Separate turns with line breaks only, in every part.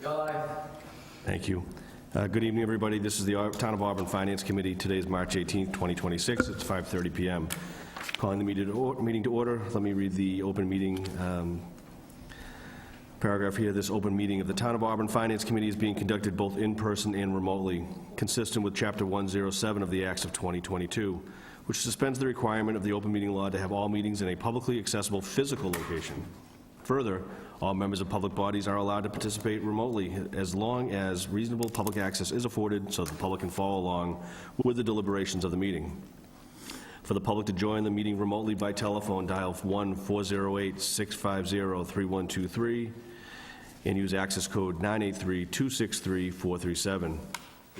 Thank you. Good evening, everybody. This is the Town of Auburn Finance Committee. Today is March 18th, 2026. It's 5:30 p.m. Calling the meeting to order. Let me read the open meeting paragraph here. This open meeting of the Town of Auburn Finance Committee is being conducted both in person and remotely, consistent with Chapter 107 of the Acts of 2022, which suspends the requirement of the open meeting law to have all meetings in a publicly accessible physical location. Further, all members of public bodies are allowed to participate remotely as long as reasonable public access is afforded so that the public can follow along with the deliberations of the meeting. For the public to join the meeting remotely by telephone, dial 1-408-650-3123 and use access code 983-263-437.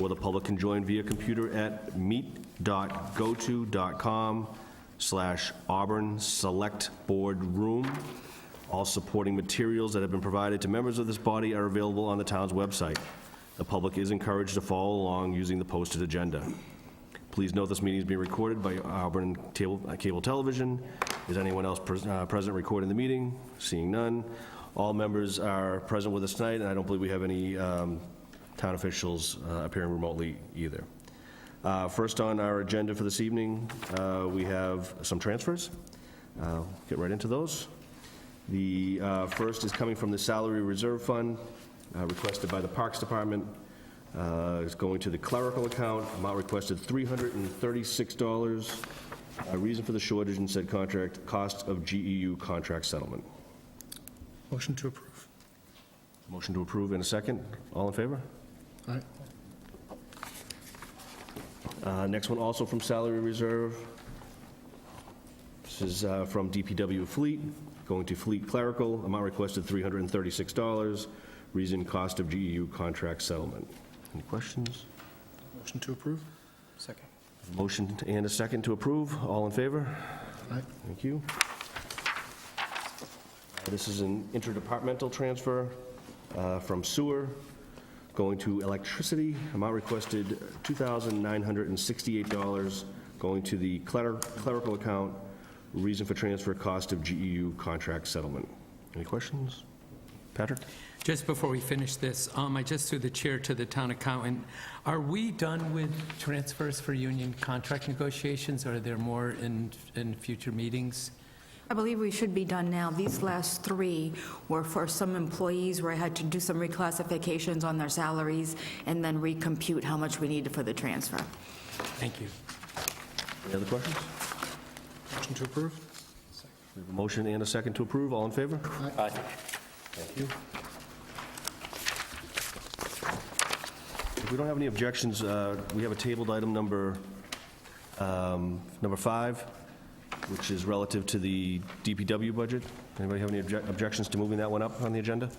Or the public can join via computer at meet.goto.com/Auburn Select Board Room. All supporting materials that have been provided to members of this body are available on the town's website. The public is encouraged to follow along using the posted agenda. Please note this meeting is being recorded by Auburn Cable Television. Is anyone else present recording the meeting? Seeing none. All members are present with us tonight, and I don't believe we have any town officials appearing remotely either. First on our agenda for this evening, we have some transfers. Get right into those. The first is coming from the Salary Reserve Fund, requested by the Parks Department. It's going to the clerical account. Amount requested $336. Reason for the shortage in said contract, cost of GEU contract settlement.
Motion to approve.
Motion to approve in a second. All in favor?
Aye.
Next one also from Salary Reserve. This is from DPW Fleet, going to Fleet Clerical. Amount requested $336. Reason, cost of GEU contract settlement. Any questions?
Motion to approve. Second.
Motion and a second to approve. All in favor?
Aye.
Thank you. This is an interdepartmental transfer from sewer going to electricity. Amount requested $2,968, going to the clerical account. Reason for transfer, cost of GEU contract settlement. Any questions? Patrick?
Just before we finish this, I just threw the chair to the town accountant. Are we done with transfers for union contract negotiations, or are there more in future meetings?
I believe we should be done now. These last three were for some employees where I had to do some reclassifications on their salaries and then recompute how much we needed for the transfer.
Thank you.
Any other questions?
Motion to approve.
We have a motion and a second to approve. All in favor?
Aye.
Thank you. If we don't have any objections, we have a tabled item number 5, which is relative to the DPW budget. Anybody have any objections to moving that one up on the agenda?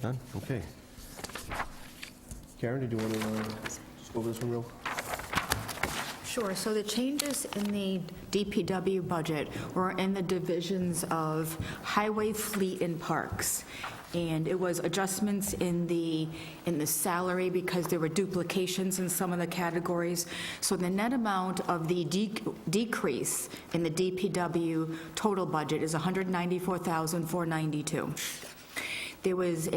None? Okay. Karen, did you want to just go over this one real?
Sure. So the changes in the DPW budget were in the divisions of highway, fleet, and parks. And it was adjustments in the salary because there were duplications in some of the categories. So the net amount of the decrease in the DPW total budget is $194,492. There was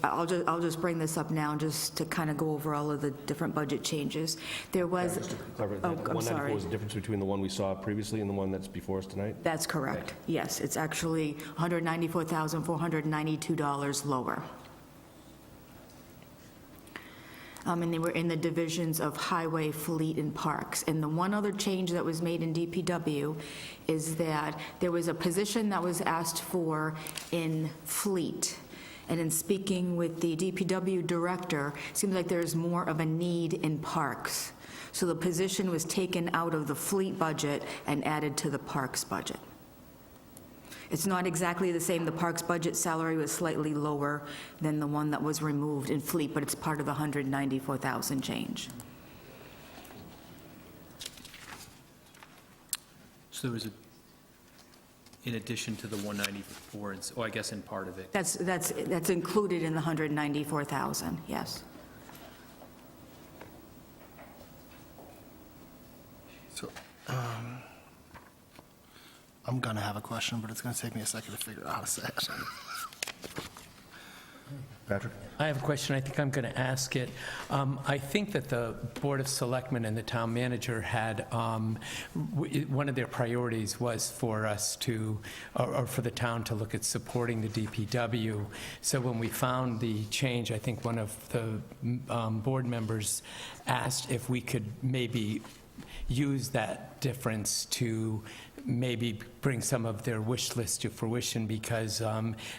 I'll just bring this up now just to kind of go over all of the different budget changes. There was,
Just to clarify,
I'm
194
sorry.
is the difference between the one we saw previously and the one that's before us tonight?
That's correct. Yes, it's actually $194,492 lower. And they were in the divisions of highway, fleet, and parks. And the one other change that was made in DPW is that there was a position that was asked for in fleet. And in speaking with the DPW director, it seems like there's more of a need in parks. So the position was taken out of the fleet budget and added to the parks budget. It's not exactly the same. The parks budget salary was slightly lower than the one that was removed in fleet, but it's part of the $194,000 change.
So there was in addition to the 194, I guess in part of it.
That's included in the $194,000, yes.
So, I'm going to have a question, but it's going to take me a second to figure out how to say it.
Patrick?
I have a question. I think I'm going to ask it. I think that the Board of Selectmen and the town manager had, one of their priorities was for us to, or for the town to look at supporting the DPW. So when we found the change, I think one of the board members asked if we could maybe use that difference to maybe bring some of their wish list to fruition, because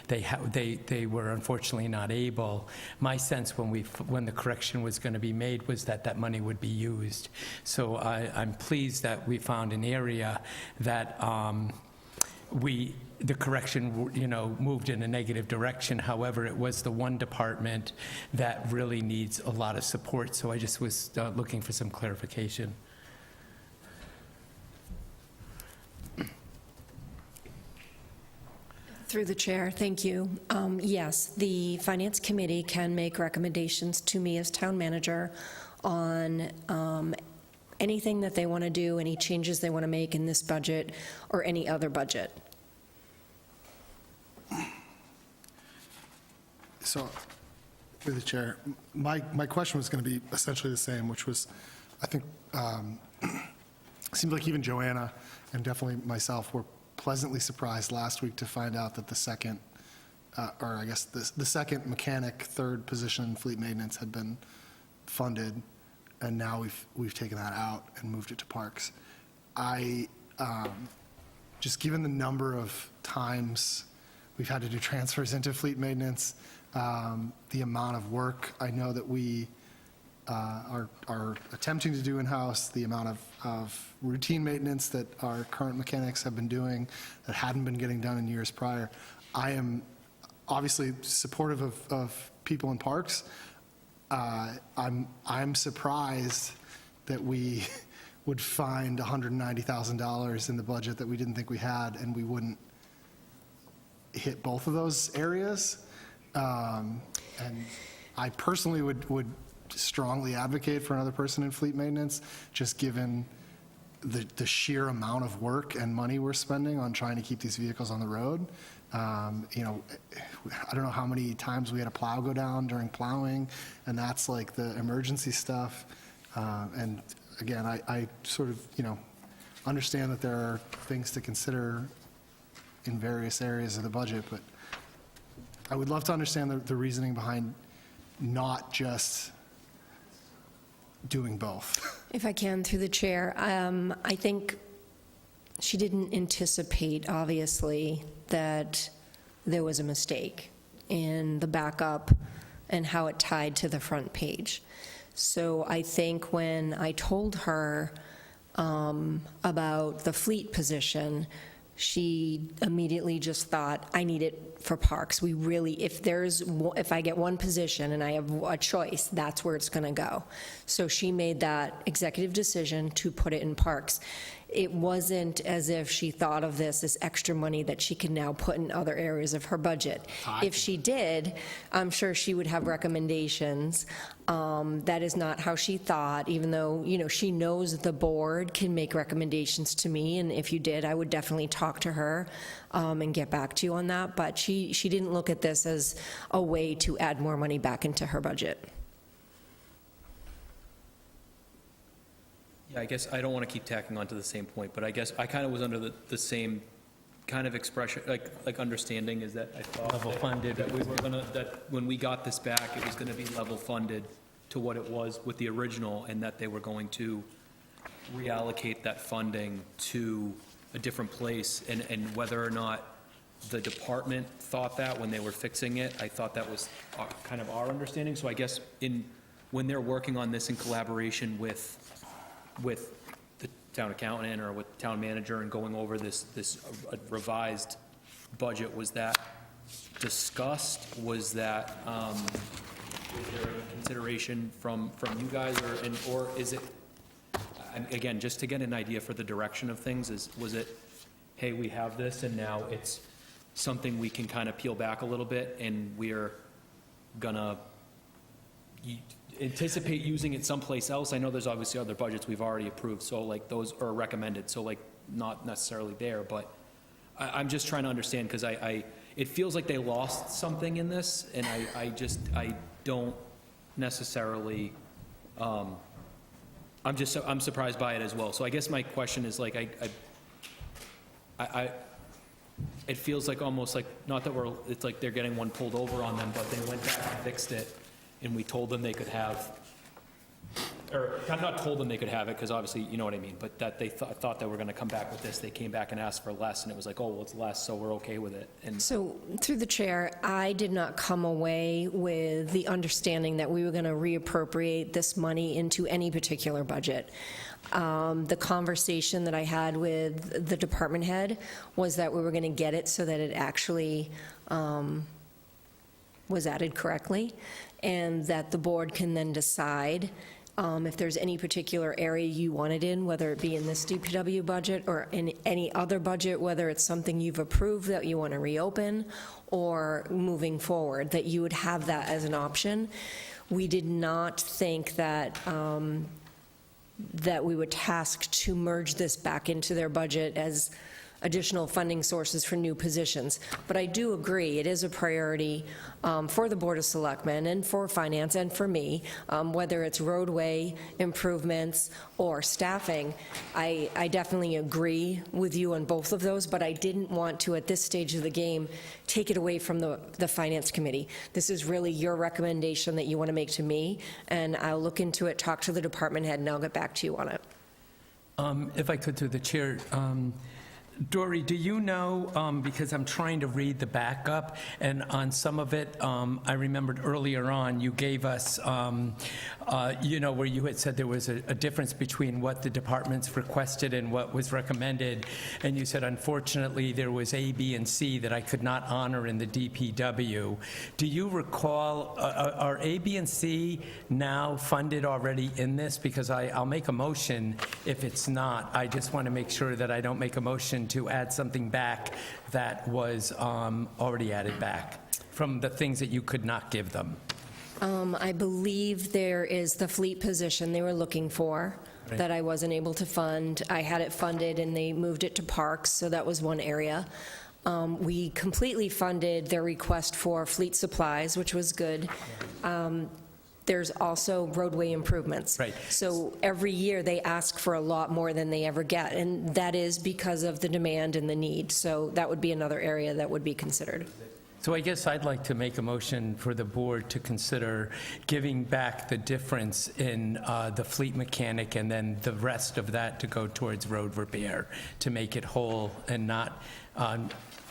they were unfortunately not able. My sense when the correction was going to be made was that that money would be used. So I'm pleased that we found an area that the correction, moved in a negative direction. However, it was the one department that really needs a lot of support. So I just was looking for some clarification.
Through the chair, thank you. Yes, the Finance Committee can make recommendations to me as town manager on anything that they want to do, any changes they want to make in this budget or any other budget.
So, through the chair, my question was going to be essentially the same, which was, I think, seems like even Joanna and definitely myself were pleasantly surprised last week to find out that the second, or I guess the second mechanic, third position in fleet maintenance had been funded, and now we've taken that out and moved it to parks. Just given the number of times we've had to do transfers into fleet maintenance, the amount of work I know that we are attempting to do in-house, the amount of routine maintenance that our current mechanics have been doing that hadn't been getting done in years prior. I am obviously supportive of people in parks. I'm surprised that we would find $190,000 in the budget that we didn't think we had, and we wouldn't hit both of those areas. And I personally would strongly advocate for another person in fleet maintenance, just given the sheer amount of work and money we're spending on trying to keep these vehicles on the road. I don't know how many times we had a plow go down during plowing, and that's like the emergency stuff. And again, I sort of, understand that there are things to consider in various areas of the budget, but I would love to understand the reasoning behind not just doing both.
If I can, through the chair, I think she didn't anticipate, obviously, that there was a mistake in the backup and how it tied to the front page. So I think when I told her about the fleet position, she immediately just thought, I need it for parks. We really, if I get one position and I have a choice, that's where it's going to go. So she made that executive decision to put it in parks. It wasn't as if she thought of this as extra money that she can now put in other areas of her budget. If she did, I'm sure she would have recommendations. That is not how she thought, even though, she knows the board can make recommendations to me, and if you did, I would definitely talk to her and get back to you on that. But she didn't look at this as a way to add more money back into her budget.
Yeah, I guess I don't want to keep tacking on to the same point, but I guess I kind of was under the same kind of expression, like understanding, is that I thought
Level funded.
that we were gonna, that when we got this back, it was gonna be level funded to what it was with the original, and that they were going to reallocate that funding to a different place, and whether or not the department thought that when they were fixing it, I thought that was kind of our understanding. So I guess when they're working on this in collaboration with the town accountant or with the town manager and going over this revised budget, was that discussed? Was that, is there a consideration from you guys, or is it, again, just to get an idea for the direction of things, was it, hey, we have this and now it's something we can kind of peel back a little bit and we're gonna anticipate using it someplace else? I know there's obviously other budgets we've already approved, so like those are recommended, so like not necessarily there, but I'm just trying to understand, because it feels like they lost something in this, and I don't necessarily, I'm surprised by it as well. So I guess my question is like, it feels like almost like, not that it's like they're getting one pulled over on them, but they went back and fixed it, and we told them they could have, or not told them they could have it, because obviously, you know what I mean, but that they thought they were going to come back with this, they came back and asked for less, and it was like, oh, well, it's less, so we're okay with it. And
So, through the chair, I did not come away with the understanding that we were going to reappropriate this money into any particular budget. The conversation that I had with the department head was that we were going to get it so that it actually was added correctly, and that the board can then decide if there's any particular area you want it in, whether it be in this DPW budget or in any other budget, whether it's something you've approved that you want to reopen, or moving forward, that you would have that as an option. We did not think that that we would task to merge this back into their budget as additional funding sources for new positions. But I do agree, it is a priority for the Board of Selectmen and for Finance and for me, whether it's roadway improvements or staffing. I definitely agree with you on both of those, but I didn't want to, at this stage of the game, take it away from the Finance Committee. This is really your recommendation that you want to make to me, and I'll look into it, talk to the department head, and I'll get back to you on it.
If I could, through the chair, Dory, do you know, because I'm trying to read the backup, and on some of it, I remembered earlier on, you gave us, where you had said there was a difference between what the departments requested and what was recommended, and you said, unfortunately, there was A, B, and C that I could not honor in the DPW. Do you recall, are A, B, and C now funded already in this? Because I'll make a motion if it's not. I just want to make sure that I don't make a motion to add something back that was already added back from the things that you could not give them.
I believe there is the fleet position they were looking for that I wasn't able to fund. I had it funded and they moved it to parks, so that was one area. We completely funded their request for fleet supplies, which was good. There's also roadway improvements.
Right.
So every year, they ask for a lot more than they ever get, and that is because of the demand and the need. So that would be another area that would be considered.
So I guess I'd like to make a motion for the board to consider giving back the difference in the fleet mechanic and then the rest of that to go towards road repair, to make it whole and not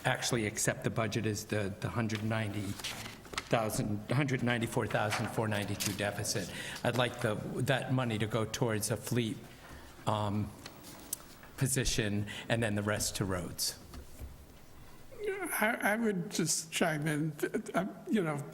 actually accept the budget as the $194,492 deficit. I'd like that money to go towards a fleet position and then the rest to roads.
I would just chime in,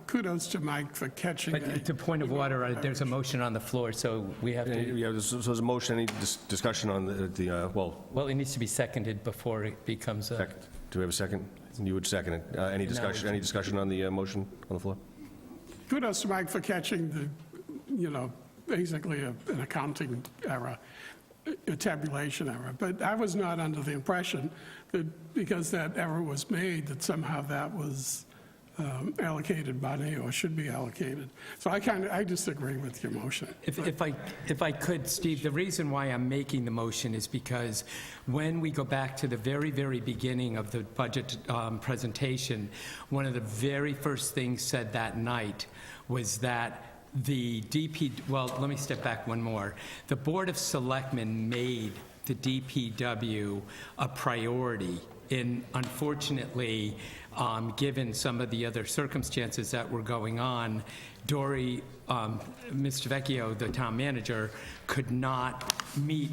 kudos to Mike for catching
But
that.
to point of order, there's a motion on the floor, so we have to,
Yeah, so there's a motion, any discussion on
well, it needs to be seconded before it becomes a...
second. Do we have a second? You would second it. Any discussion on the motion on the floor?
Kudos to Mike for catching basically an accounting error, a tabulation error. But I was not under the impression that because that error was made, that somehow that was allocated money or should be allocated. So I disagree with your motion.
If I could, Steve, the reason why I'm making the motion is because when we go back to the very, very beginning of the budget presentation, one of the very first things said that night was that let me step back one more. The Board of Selectmen made the DPW a priority. Unfortunately, given some of the other circumstances that were going on, Dory, Mr. Vecchio, the town manager, could not meet,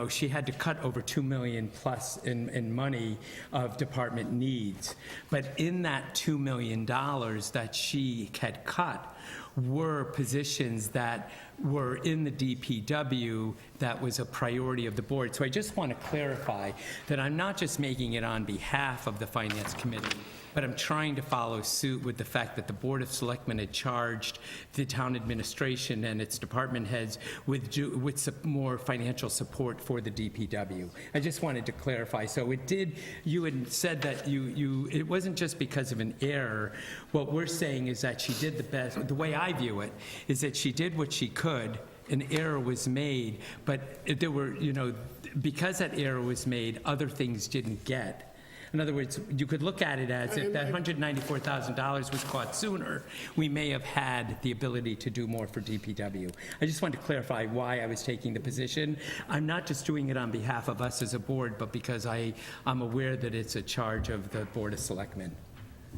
she had to cut over $2 million plus in money of department needs. But in that $2 million that she had cut were positions that were in the DPW that was a priority of the board. So I just want to clarify that I'm not just making it on behalf of the Finance Committee, but I'm trying to follow suit with the fact that the Board of Selectmen had charged the town administration and its department heads with some more financial support for the DPW. I just wanted to clarify. So it did, you had said that it wasn't just because of an error. What we're saying is that she did the best, the way I view it, is that she did what she could. An error was made, but there were, because that error was made, other things didn't get. In other words, you could look at it as if that $194,000 was caught sooner, we may have had the ability to do more for DPW. I just wanted to clarify why I was taking the position. I'm not just doing it on behalf of us as a board, but because I'm aware that it's a charge of the Board of Selectmen,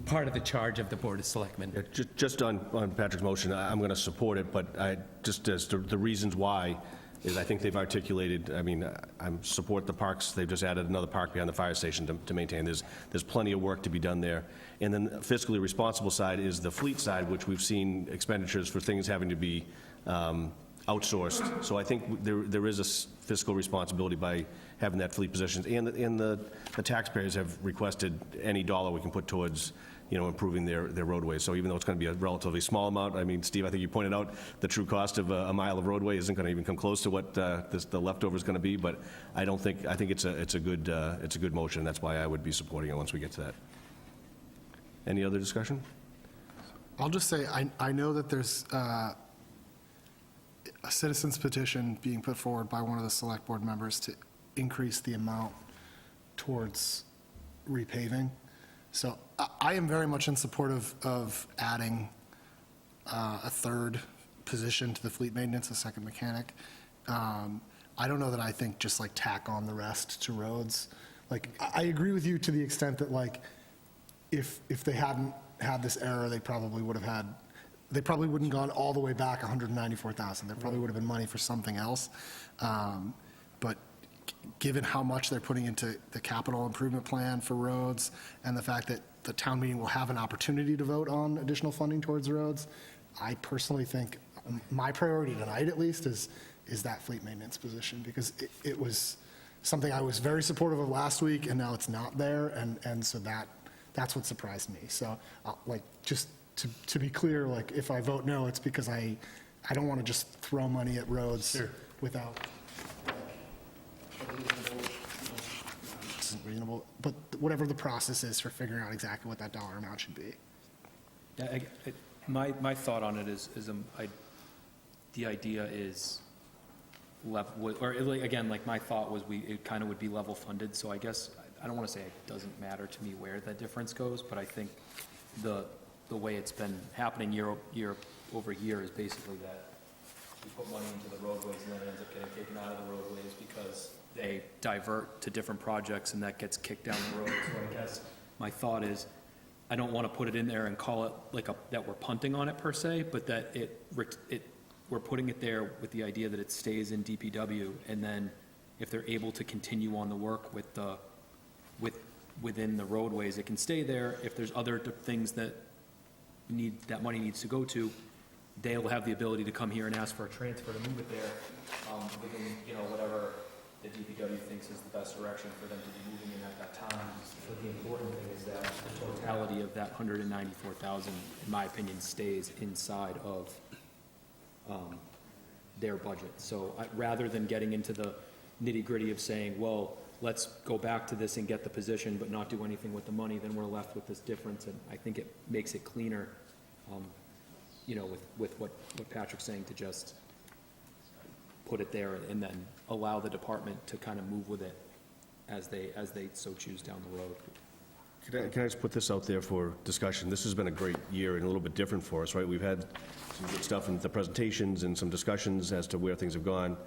part of the charge of the Board of Selectmen.
Just on Patrick's motion, I'm going to support it, but just as the reasons why is I think they've articulated, I support the parks. They've just added another park behind the fire station to maintain. There's plenty of work to be done there. And then the fiscally responsible side is the fleet side, which we've seen expenditures for things having to be outsourced. So I think there is a fiscal responsibility by having that fleet positions. And the taxpayers have requested any dollar we can put towards improving their roadways. So even though it's going to be a relatively small amount, Steve, I think you pointed out the true cost of a mile of roadway isn't going to even come close to what the leftover is going to be, but I think it's a good motion. That's why I would be supporting it once we get to that. Any other discussion?
I'll just say, I know that there's a citizen's petition being put forward by one of the select board members to increase the amount towards repaving. So I am very much in support of adding a third position to the fleet maintenance, a second mechanic. I don't know that I think just like tack on the rest to roads. Like, I agree with you to the extent that like, if they hadn't had this error, they probably wouldn't gone all the way back 194,000. There probably would have been money for something else. But given how much they're putting into the capital improvement plan for roads and the fact that the town meeting will have an opportunity to vote on additional funding towards roads, I personally think my priority tonight, at least, is that fleet maintenance position, because it was something I was very supportive of last week, and now it's not there, and so that's what surprised me. So, just to be clear, if I vote no, it's because I don't want to just throw money at roads without reasonable, but whatever the process is for figuring out exactly what that dollar amount should be.
Yeah, my thought on it is the idea is again, my thought was it kind of would be level funded, so I guess, I don't want to say it doesn't matter to me where that difference goes, but I think the way it's been happening year over year is basically that we put money into the roadways and then it ends up getting taken out of the roadways because they divert to different projects and that gets kicked down the road. So I guess my thought is, I don't want to put it in there and call it that we're punting on it per se, but that we're putting it there with the idea that it stays in DPW, and then if they're able to continue on the work within the roadways, it can stay there. If there's other things that money needs to go to, they'll have the ability to come here and ask for a transfer to move it there, within, whatever the DPW thinks is the best direction for them to be moving in at that time. But the important thing is that the totality of that 194,000, in my opinion, stays inside of their budget. So rather than getting into the nitty-gritty of saying, well, let's go back to this and get the position but not do anything with the money, then we're left with this difference, and I think it makes it cleaner, with what Patrick's saying, to just put it there and then allow the department to kind of move with it as they so choose down the road.
Can I just put this out there for discussion? This has been a great year and a little bit different for us, right? We've had some good stuff in the presentations and some discussions as to where things have gone.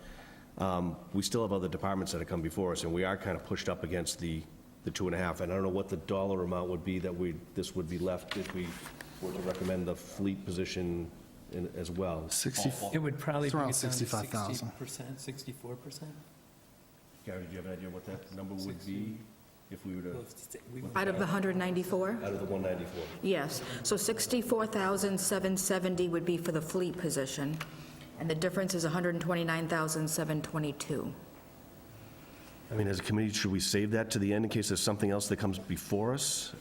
We still have other departments that have come before us, and we are kind of pushed up against the 2.5. And I don't know what the dollar amount would be that this would be left if we were to recommend the fleet position as well.
It would probably
It's
bring
around
it down to
65,000.
60%, 64%?
Gary, do you have an idea what that number would be if we were to,
Out of the 194?
out of the 194?
Yes, so 64,770 would be for the fleet position, and the difference is 129,722.
As a committee, should we save that to the end in case there's something else that comes before us?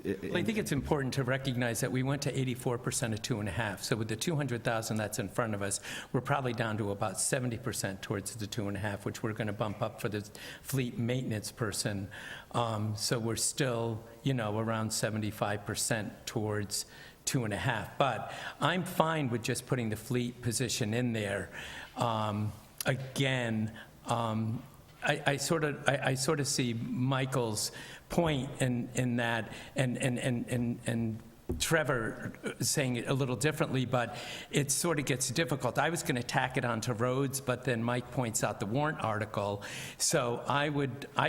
Well, I think it's important to recognize that we went to 84% of 2.5. So with the 200,000 that's in front of us, we're probably down to about 70% towards the 2.5, which we're going to bump up for the fleet maintenance person. So we're still, around 75% towards 2.5. But I'm fine with just putting the fleet position in there. Again, I sort of see Michael's point in that, and Trevor saying it a little differently, but it sort of gets difficult. I was going to tack it onto roads, but then Mike points out the warrant article. So I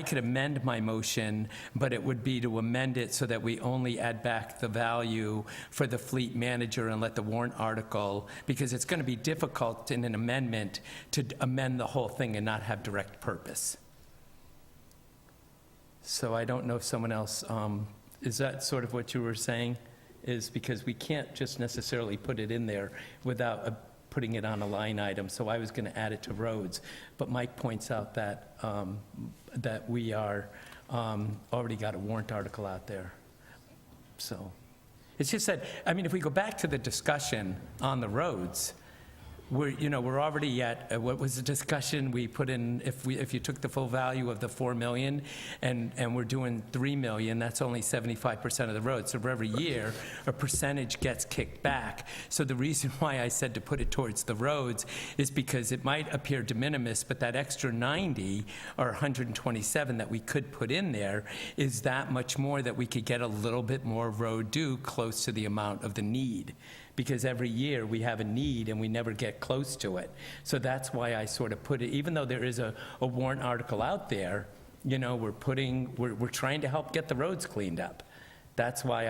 could amend my motion, but it would be to amend it so that we only add back the value for the fleet manager and let the warrant article, because it's going to be difficult in an amendment to amend the whole thing and not have direct purpose. So I don't know if someone else, is that sort of what you were saying? Is because we can't just necessarily put it in there without putting it on a line item. So I was going to add it to roads. But Mike points out that, that we are, already got a warrant article out there. So it's just that, if we go back to the discussion on the roads, we're already at, what was the discussion we put in, if you took the full value of the 4 million and we're doing 3 million, that's only 75% of the road. So for every year, a percentage gets kicked back. So the reason why I said to put it towards the roads is because it might appear de minimis, but that extra 90 or 127 that we could put in there is that much more that we could get a little bit more road due close to the amount of the need. Because every year we have a need and we never get close to it. So that's why I sort of put it, even though there is a warrant article out there, we're trying to help get the roads cleaned up. That's why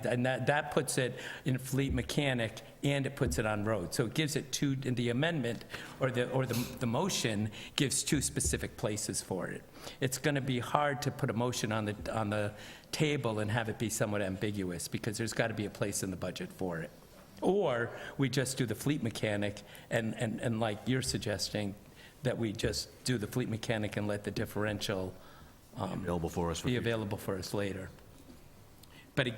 and that puts it in fleet mechanic and it puts it on road. So it gives it two, in the amendment or the motion gives two specific places for it. It's going to be hard to put a motion on the table and have it be somewhat ambiguous because there's got to be a place in the budget for it. Or we just do the fleet mechanic, and like you're suggesting, that we just do the fleet mechanic and let the differential
Available for us.
be available for us later. But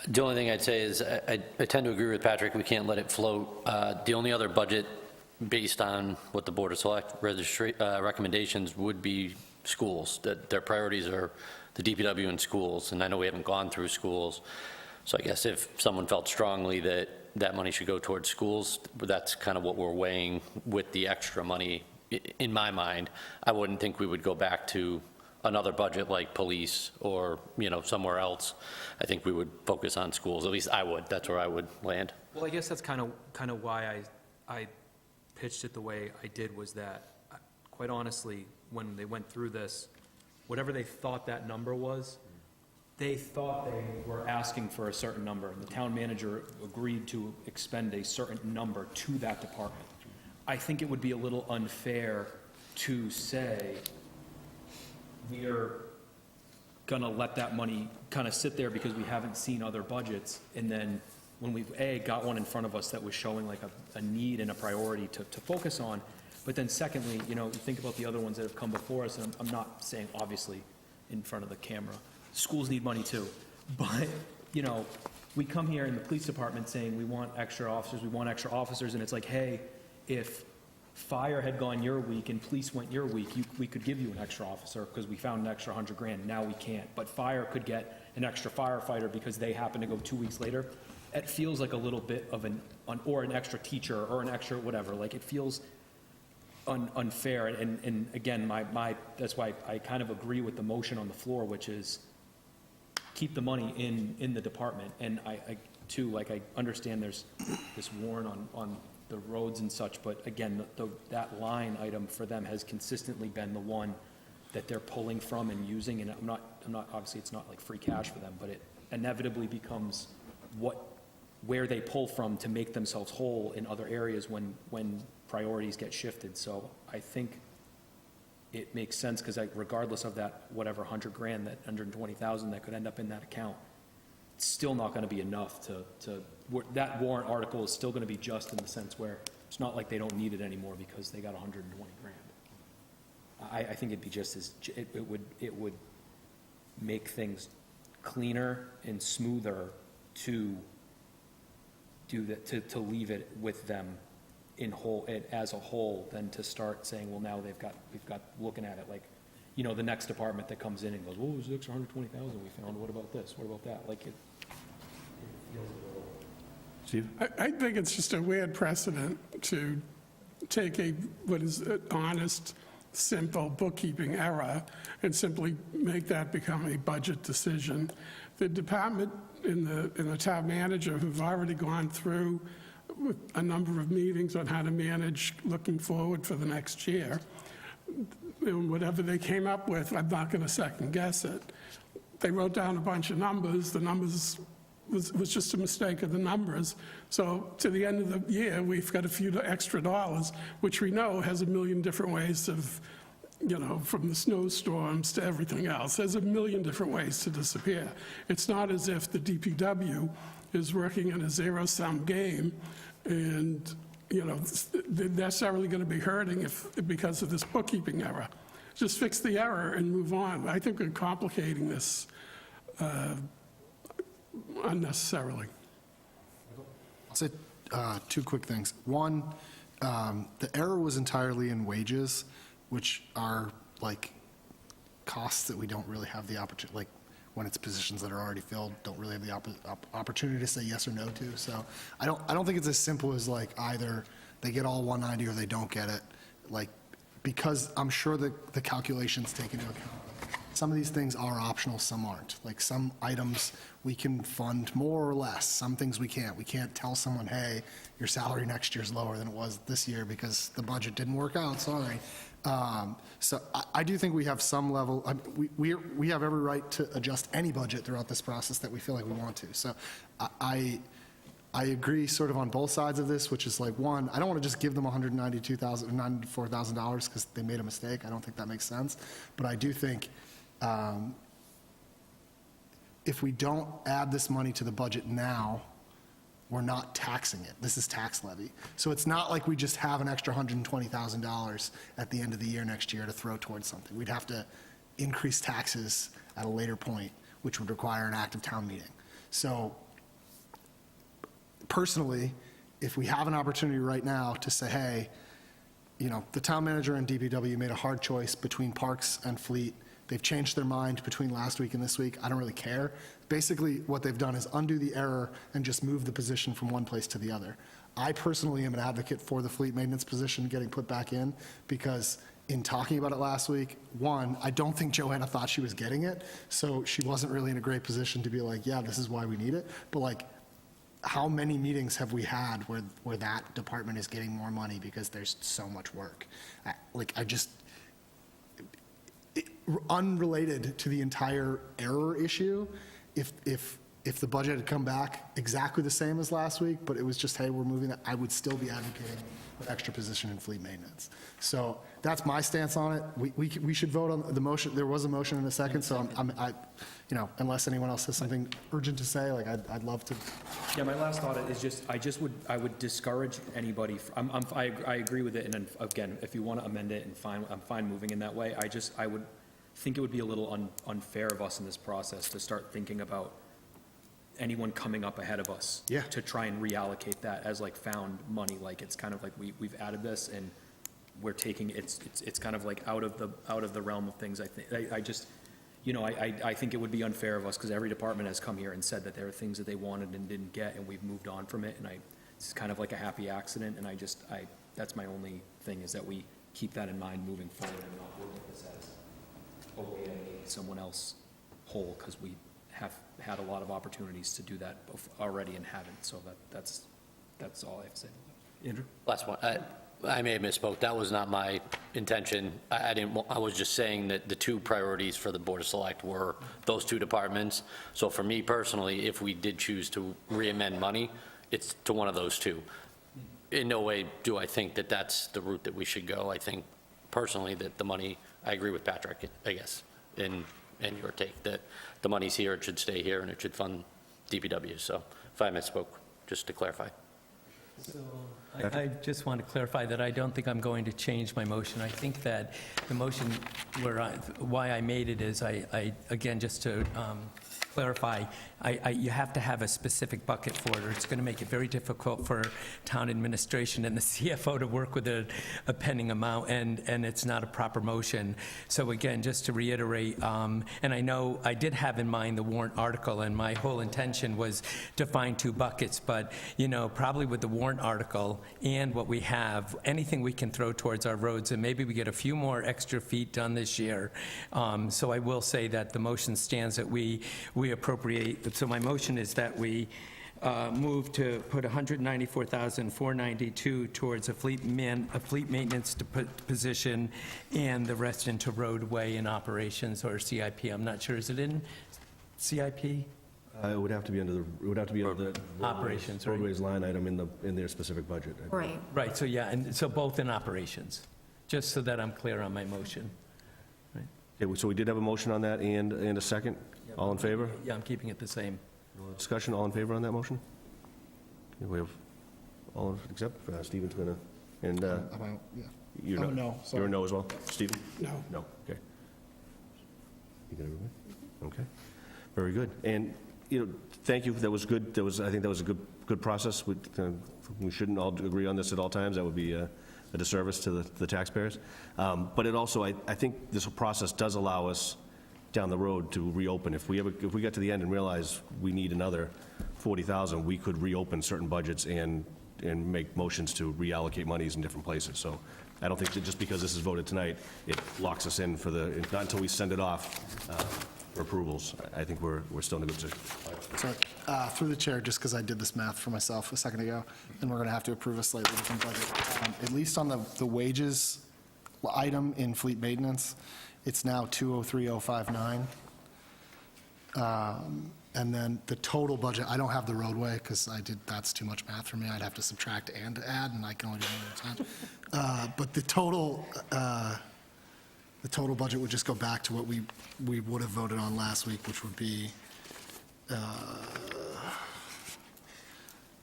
The only thing I'd say is I tend to agree with Patrick, we can't let it float. The only other budget based on what the Board of Select recommendations would be schools, that their priorities are the DPW and schools, and I know we haven't gone through schools. So I guess if someone felt strongly that that money should go towards schools, that's kind of what we're weighing with the extra money. In my mind, I wouldn't think we would go back to another budget like police or, somewhere else. I think we would focus on schools. At least I would. That's where I would land.
Well, I guess that's kind of why I pitched it the way I did, was that, quite honestly, when they went through this, whatever they thought that number was, they thought they were asking for a certain number, and the town manager agreed to expend a certain number to that department. I think it would be a little unfair to say, we're gonna let that money kind of sit there because we haven't seen other budgets, and then when we've, got one in front of us that was showing like a need and a priority to focus on, but then secondly, you think about the other ones that have come before us, and I'm not saying obviously in front of the camera, schools need money too, but, we come here in the police department saying we want extra officers, and it's like, hey, if fire had gone your week and police went your week, we could give you an extra officer because we found an extra $100,000. Now we can't. But fire could get an extra firefighter because they happen to go 2 weeks later. It feels like a little bit of an extra teacher or an extra whatever. Like, it feels unfair. And again, that's why I kind of agree with the motion on the floor, which is keep the money in the department. And I understand there's this warrant on the roads and such, but again, that line item for them has consistently been the one that they're pulling from and using, and I'm not, obviously, it's not like free cash for them, but it inevitably becomes where they pull from to make themselves whole in other areas when priorities get shifted. So I think it makes sense, because regardless of that, whatever $100,000, that $120,000 that could end up in that account, it's still not going to be enough that warrant article is still going to be just in the sense where it's not like they don't need it anymore because they got $120,000. I think it'd be just as, it would make things cleaner and smoother to do that, to leave it with them in whole, as a whole, than to start saying, well, now we've got, looking at it like, you know, the next department that comes in and goes, oh, there's an extra 120,000 we found, what about this, what about that? Like, it feels a little.
Steve?
I think it's just a weird precedent to take what is an honest, simple bookkeeping error and simply make that become a budget decision. The department and the town manager who've already gone through a number of meetings on how to manage looking forward for the next year, and whatever they came up with, I'm not going to second guess it. They wrote down a bunch of numbers. The numbers was just a mistake of the numbers. So to the end of the year, we've got a few extra dollars, which we know has a million different ways of, you know, from the snowstorms to everything else. There's a million different ways to disappear. It's not as if the DPW is working in a zero-sum game and, you know, they're necessarily going to be hurting because of this bookkeeping error. Just fix the error and move on. I think we're complicating this unnecessarily.
I'll say two quick things. One, the error was entirely in wages, which are like costs that we don't really have the opportunity, like when it's positions that are already filled, don't really have the opportunity to say yes or no to. So I don't think it's as simple as like either they get all 190 or they don't get it. Like, because I'm sure that the calculations take into account some of these things are optional, some aren't. Like some items we can fund more or less, some things we can't. We can't tell someone, hey, your salary next year's lower than it was this year because the budget didn't work out, sorry. So I do think we have some level, we have every right to adjust any budget throughout this process that we feel like we want to. So I agree sort of on both sides of this, which is like, one, I don't want to just give them $94,000 because they made a mistake. I don't think that makes sense. But I do think if we don't add this money to the budget now, we're not taxing it. This is tax levy. So it's not like we just have an extra $120,000 at the end of the year next year to throw towards something. We'd have to increase taxes at a later point, which would require an act of town meeting. So personally, if we have an opportunity right now to say, hey, you know, the town manager and DPW made a hard choice between Parks and Fleet. They've changed their mind between last week and this week. I don't really care. Basically, what they've done is undo the error and just move the position from one place to the other. I personally am an advocate for the fleet maintenance position getting put back in because in talking about it last week, one, I don't think Joanna thought she was getting it, so she wasn't really in a great position to be like, yeah, this is why we need it. But like, how many meetings have we had where that department is getting more money because there's so much work? Unrelated to the entire error issue, if the budget had come back exactly the same as last week, but it was just, hey, we're moving that, I would still be advocating an extra position in fleet maintenance. So that's my stance on it. We should vote on the motion. There was a motion in a second, so you know, unless anyone else has something urgent to say, like I'd love to.
Yeah, my last thought is just, I would discourage anybody, I agree with it, and then, again, if you want to amend it, I'm fine moving in that way. I would think it would be a little unfair of us in this process to start thinking about anyone coming up ahead of us.
Yeah.
To try and reallocate that as like found money, like it's kind of like we've added this and we're taking, it's kind of like out of the realm of things. I think, I just, you know, I think it would be unfair of us because every department has come here and said that there are things that they wanted and didn't get, and we've moved on from it, and it's kind of like a happy accident, and that's my only thing, is that we keep that in mind moving forward and not look at this as a way to make someone else whole, because we have had a lot of opportunities to do that already and haven't, so that's all I have to say. Andrew?
Last one. I may have misspoke. That was not my intention. I was just saying that the two priorities for the Board of Select were those two departments. So for me personally, if we did choose to re-amend money, it's to one of those two. In no way do I think that that's the route that we should go. I think personally that the money, I agree with Patrick, I guess, in your take, that the money's here, it should stay here, and it should fund DPW. So if I misspoke, just to clarify.
So I just want to clarify that I don't think I'm going to change my motion. I think that the motion why I made it is again, just to clarify, you have to have a specific bucket for it, or it's going to make it very difficult for town administration and the CFO to work with a pending amount, and it's not a proper motion. So again, just to reiterate, and I know I did have in mind the warrant article, and my whole intention was to find 2 buckets, but, probably with the warrant article and what we have, anything we can throw towards our roads, and maybe we get a few more extra feet done this year. So I will say that the motion stands that we appropriate. So my motion is that we move to put $194,492 towards a fleet maintenance position, and the rest into roadway and operations, or CIP. I'm not sure, is it in CIP?
It would have to be under the
Operations, right.
roadways line item in their specific budget.
Right.
Right, so yeah, and so both in operations, just so that I'm clear on my motion.
Okay, so we did have a motion on that and a second. All in favor?
Yeah, I'm keeping it the same.
Discussion, all in favor on that motion? Okay, we have all, except Stephen's gonna, and
Yeah.
you're
Oh,
not.
no, sorry.
You're a no as well? Stephen?
No.
No, okay. You got everybody? Okay, very good. And, thank you, that was good. I think that was a good process. We shouldn't all agree on this at all times. That would be a disservice to the taxpayers. But it also, I think this process does allow us down the road to reopen. If we get to the end and realize we need another 40,000, we could reopen certain budgets and make motions to reallocate monies in different places. So I don't think that just because this is voted tonight, it locks us in not until we send it off for approvals. I think we're still in a good position.
So, through the chair, just because I did this math for myself a second ago, and we're going to have to approve a slightly different budget. At least on the wages item in fleet maintenance, it's now 203,059. And then the total budget, I don't have the roadway, because that's too much math for me. I'd have to subtract and add, and I can only do one at a time. But the total budget would just go back to what we would have voted on last week, which would be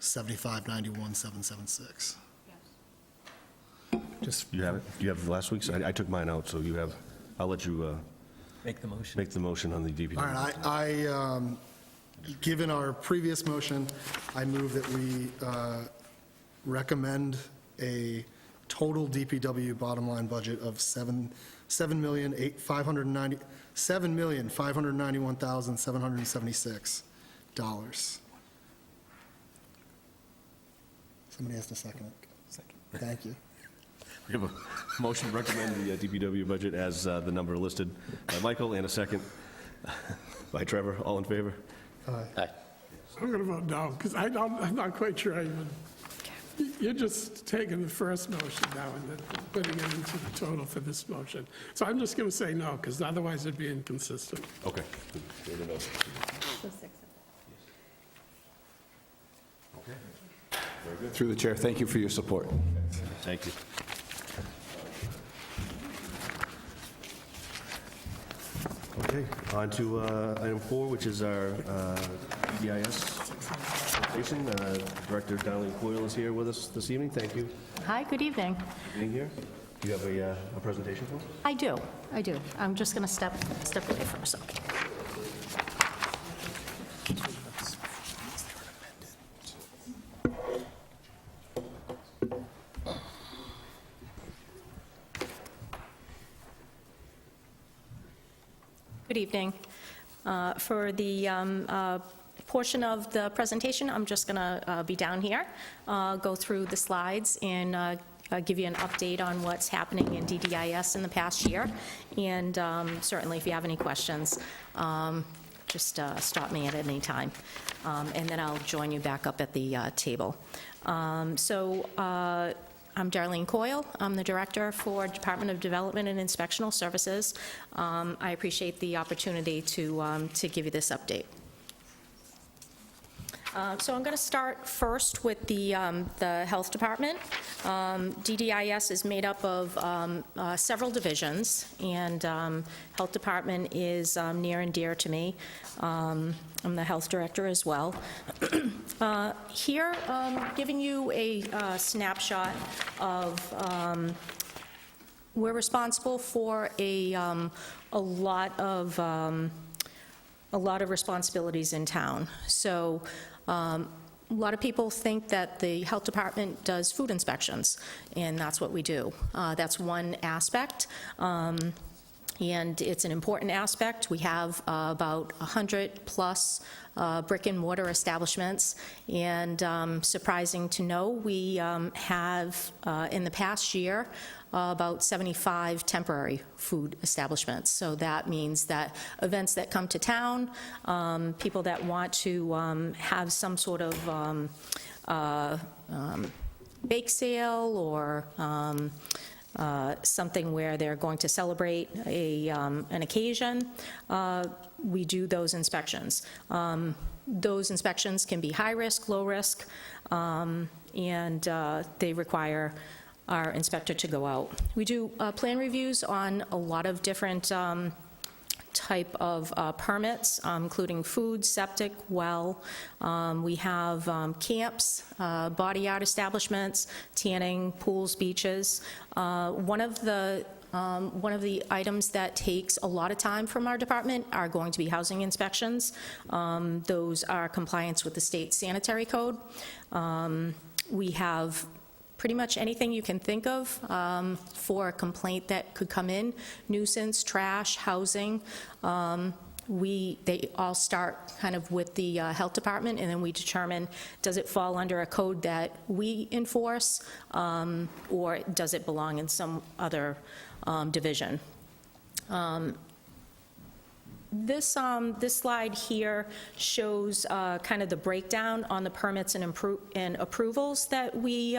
75,91,776. Just,
You have it? You have last week's? I took mine out, so you have, I'll let you
Make the motion.
make the motion on the DPW.
all right, given our previous motion, I move that we recommend a total DPW bottom line budget of $7,591,776. Somebody has to second it. Thank you.
We have a motion to recommend the DPW budget as the number listed by Michael, and a second by Trevor. All in favor?
Aye.
I'm going to vote no, because I'm not quite sure I even, you're just taking the first motion now and then putting it into the total for this motion. So I'm just going to say no, because otherwise it'd be inconsistent.
Okay.
Through the chair, thank you for your support.
Thank you. Okay, on to item 4, which is our EDIS presentation. Director Donnelly Coyle is here with us this evening. Thank you
Hi, good evening.
for being here. Do you have a presentation for us?
I do. I'm just going to step away for a second. Good evening. For the portion of the presentation, I'm just going to be down here, go through the slides, and give you an update on what's happening in DDIS in the past year. And certainly, if you have any questions, just stop me at any time. And then I'll join you back up at the table. I'm Darlene Coyle. I'm the Director for Department of Development and Inspectional Services. I appreciate the opportunity to give you this update. So I'm going to start first with the Health Department. DDIS is made up of several divisions, and Health Department is near and dear to me. I'm the Health Director as well. Here, giving you a snapshot of, we're responsible for a lot of a lot of responsibilities in town. So a lot of people think that the health department does food inspections, and that's what we do. That's one aspect, and it's an important aspect. We have about 100-plus brick and mortar establishments, and surprising to know, we have, in the past year, about 75 temporary food establishments. So that means that events that come to town, people that want to have some sort of bake sale or something where they're going to celebrate an occasion, we do those inspections. Those inspections can be high risk, low risk, and they require our inspector to go out. We do plan reviews on a lot of different type of permits, including food, septic, well. We have camps, body art establishments, tanning, pools, beaches. One of the items that takes a lot of time from our department are going to be housing inspections. Those are compliance with the state sanitary code. We have pretty much anything you can think of for a complaint that could come in, nuisance, trash, housing. They all start kind of with the health department, and then we determine, does it fall under a code that we enforce, or does it belong in some other division? This slide here shows kind of the breakdown on the permits and approvals that we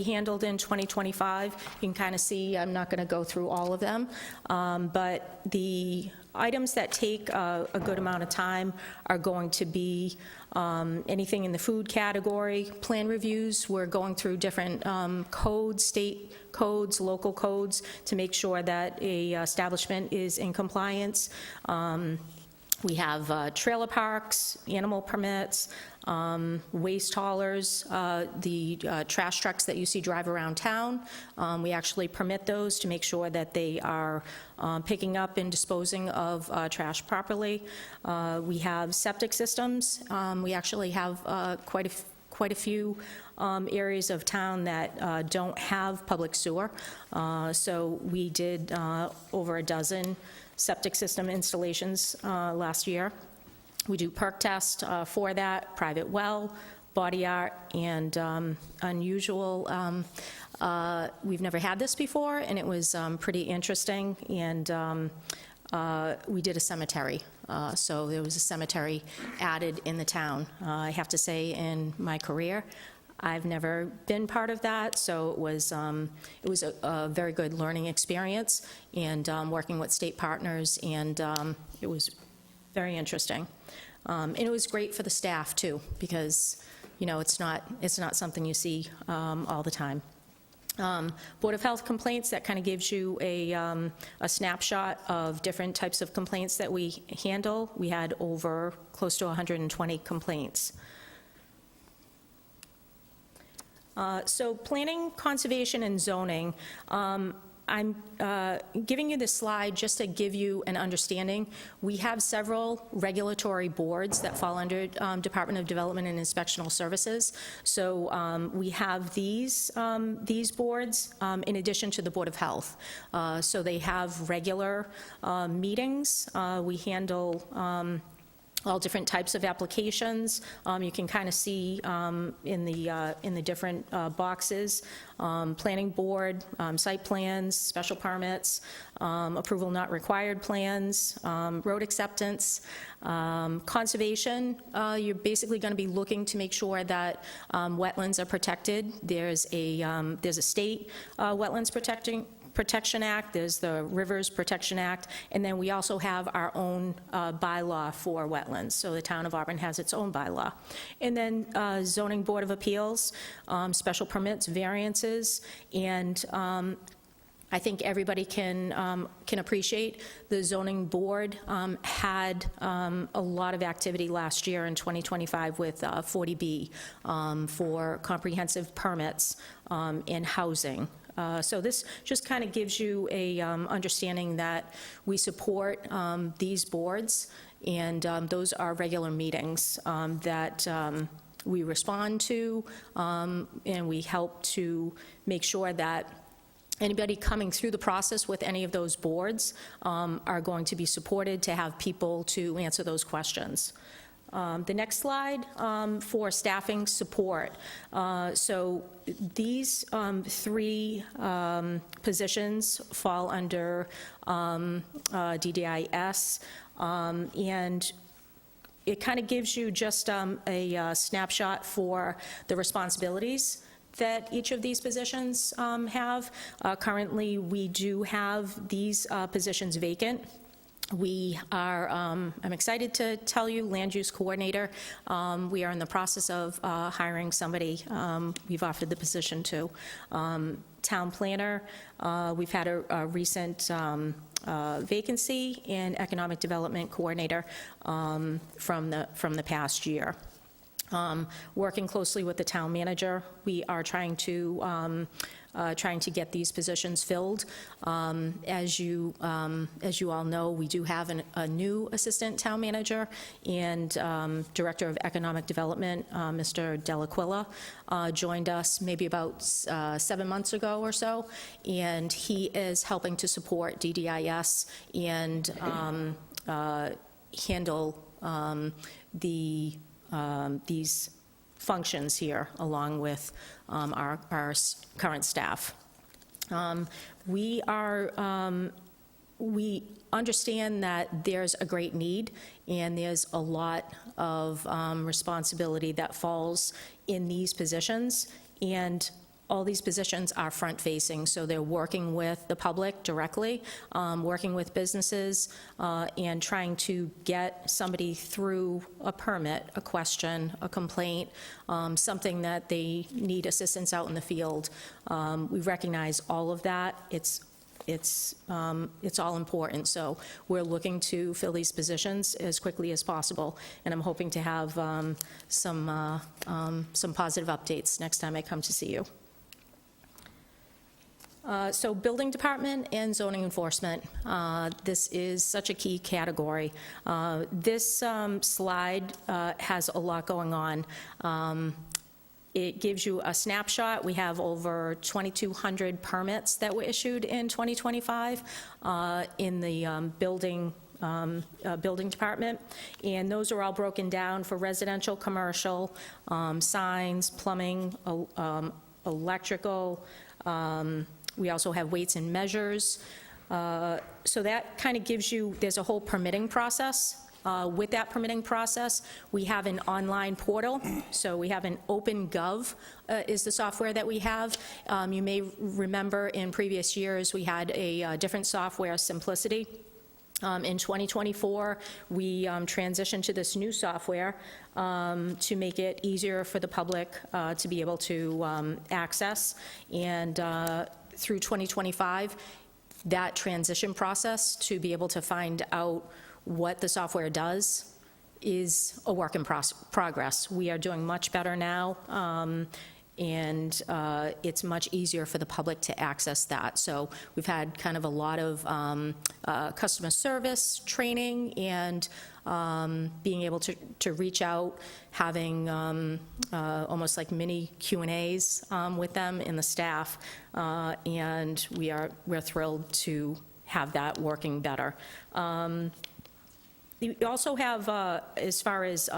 handled in 2025. You can kind of see, I'm not going to go through all of them, but the items that take a good amount of time are going to be anything in the food category. Plan reviews, we're going through different codes, state codes, local codes, to make sure that a establishment is in compliance. We have trailer parks, animal permits, waste haulers, the trash trucks that you see drive around town. We actually permit those to make sure that they are picking up and disposing of trash properly. We have septic systems. We actually have quite a few areas of town that don't have public sewer. So we did over a dozen septic system installations last year. We do perk test for that, private well, body art, and unusual. We've never had this before, and it was pretty interesting, and we did a cemetery. So there was a cemetery added in the town. I have to say, in my career, I've never been part of that, so it was a very good learning experience, and working with state partners, and it was very interesting. And it was great for the staff, too, because, you know, it's not something you see all the time. Board of Health complaints, that kind of gives you a snapshot of different types of complaints that we handle. We had over close to 120 complaints. So planning, conservation, and zoning, I'm giving you this slide just to give you an understanding. We have several regulatory boards that fall under Department of Development and Inspectional Services. So we have these boards in addition to the Board of Health. So they have regular meetings. We handle all different types of applications. You can kind of see in the different boxes, planning board, site plans, special permits, approval not required plans, road acceptance, conservation. You're basically going to be looking to make sure that wetlands are protected. There's a state wetlands Protection Act, there's the Rivers Protection Act, and then we also have our own bylaw for wetlands. So the town of Auburn has its own bylaw. And then Zoning Board of Appeals, special permits, variances, and I think everybody can appreciate the zoning board had a lot of activity last year in 2025 with 40B for comprehensive permits in housing. So this just kind of gives you a understanding that we support these boards, and those are regular meetings that we respond to, and we help to make sure that anybody coming through the process with any of those boards are going to be supported to have people to answer those questions. The next slide for staffing support. So these three positions fall under DDIS, and it kind of gives you just a snapshot for the responsibilities that each of these positions have. Currently, we do have these positions vacant. We are, I'm excited to tell you, land use coordinator, we are in the process of hiring somebody we've offered the position to. Town planner, we've had a recent vacancy in economic development coordinator from the past year. Working closely with the town manager, we are trying to get these positions filled. As you all know, we do have a new assistant town manager and director of economic development, Mr. Delaquilla, joined us maybe about 7 months ago or so, and he is helping to support DDIS and handle these functions here, along with our current staff. We understand that there's a great need, and there's a lot of responsibility that falls in these positions, and all these positions are front-facing, so they're working with the public directly, working with businesses, and trying to get somebody through a permit, a question, a complaint, something that they need assistance out in the field. We recognize all of that. It's all important, so we're looking to fill these positions as quickly as possible, and I'm hoping to have some positive updates next time I come to see you. So building department and zoning enforcement, this is such a key category. This slide has a lot going on. It gives you a snapshot. We have over 2,200 permits that were issued in 2025 in the building department, and those are all broken down for residential, commercial, signs, plumbing, electrical. We also have weights and measures. So that kind of gives you, there's a whole permitting process. With that permitting process, we have an online portal. So we have an OpenGov is the software that we have. You may remember in previous years, we had a different software, Simplicity. In 2024, we transitioned to this new software to make it easier for the public to be able to access. And through 2025, that transition process to be able to find out what the software does is a work in progress. We are doing much better now, and it's much easier for the public to access that. So we've had kind of a lot of customer service training and being able to reach out, having almost like mini Q&As with them and the staff, and we're thrilled to have that working better. We also have, as far as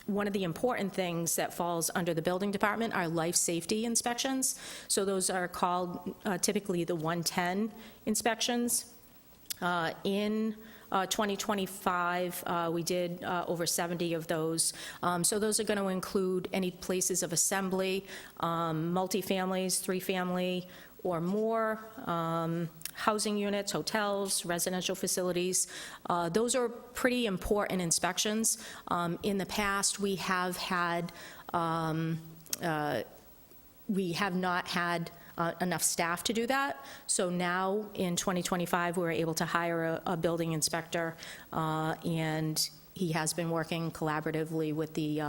one of the important things that falls under the building department are life safety inspections. So those are called typically the 110 inspections. In 2025, we did over 70 of those. So those are going to include any places of assembly, multifamilies, 3-family or more, housing units, hotels, residential facilities. Those are pretty important inspections. In the past, we have not had enough staff to do that. So now in 2025, we were able to hire a building inspector, and he has been working collaboratively with the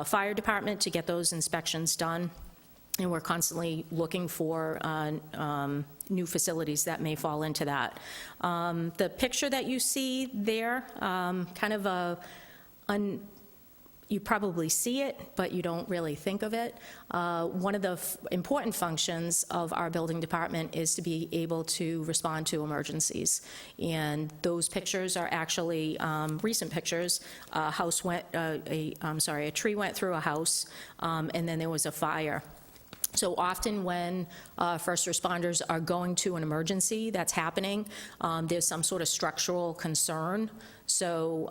fire department to get those inspections done. and we're constantly looking for new facilities that may fall into that. The picture that you see there, kind of you probably see it, but you don't really think of it. One of the important functions of our building department is to be able to respond to emergencies. And those pictures are actually recent pictures. A tree went through a house, and then there was a fire. So often when first responders are going to an emergency that's happening, there's some sort of structural concern. So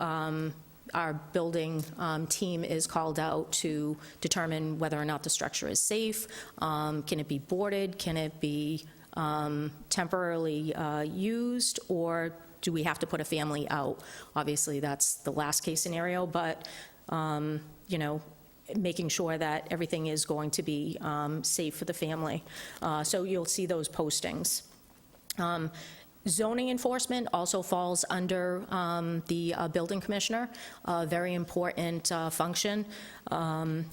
our building team is called out to determine whether or not the structure is safe. Can it be boarded? Can it be temporarily used? Or do we have to put a family out? Obviously, that's the last case scenario, but, you know, making sure that everything is going to be safe for the family. So you'll see those postings. Zoning enforcement also falls under the building commissioner, a very important function.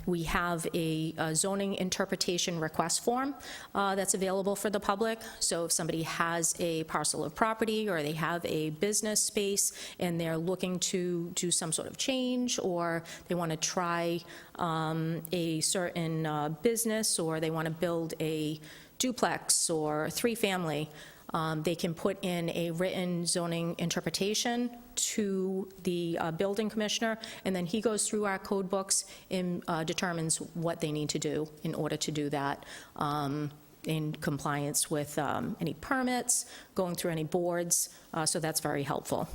We have a zoning interpretation request form that's available for the public. So if somebody has a parcel of property or they have a business space and they're looking to do some sort of change, or they want to try a certain business, or they want to build a duplex or three-family, they can put in a written zoning interpretation to the building commissioner, and then he goes through our code books and determines what they need to do in order to do that in compliance with any permits, going through any boards, so that's very helpful.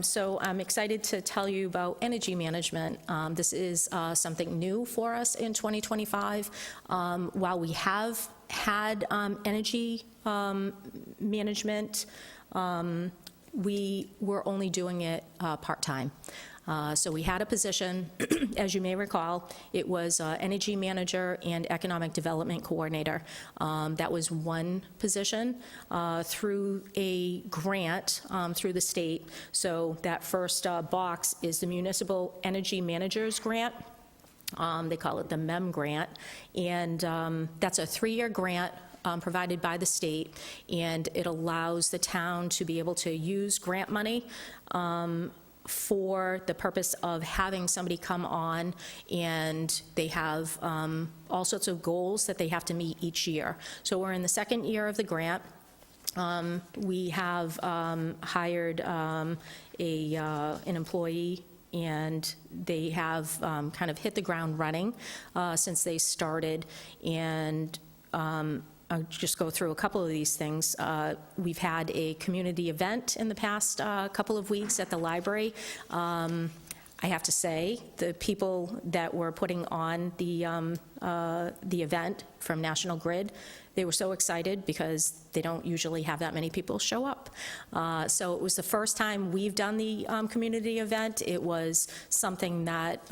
So I'm excited to tell you about energy management. This is something new for us in 2025. While we have had energy management, we were only doing it part-time. So we had a position, as you may recall, it was energy manager and economic development coordinator. That was one position through a grant through the state. So that first box is the Municipal Energy Managers Grant. They call it the MEM grant, and that's a 3-year grant provided by the state, and it allows the town to be able to use grant money for the purpose of having somebody come on, and they have all sorts of goals that they have to meet each year. So we're in the 2nd year of the grant. We have hired an employee, and they have kind of hit the ground running since they started. And I'll just go through a couple of these things. We've had a community event in the past couple of weeks at the library. I have to say, the people that were putting on the event from National Grid, they were so excited because they don't usually have that many people show up. So it was the first time we've done the community event. It was something that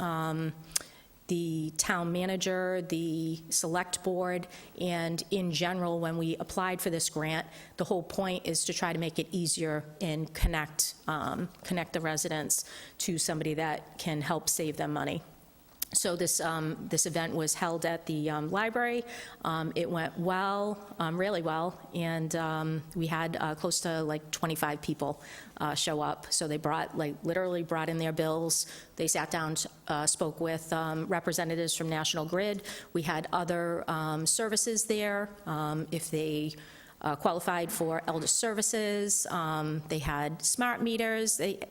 the town manager, the select board, and in general, when we applied for this grant, the whole point is to try to make it easier and connect the residents to somebody that can help save them money. So this event was held at the library. It went well, really well, and we had close to like 25 people show up. So they literally brought in their bills. They sat down, spoke with representatives from National Grid. We had other services there. If they qualified for elder services, they had smart meters. It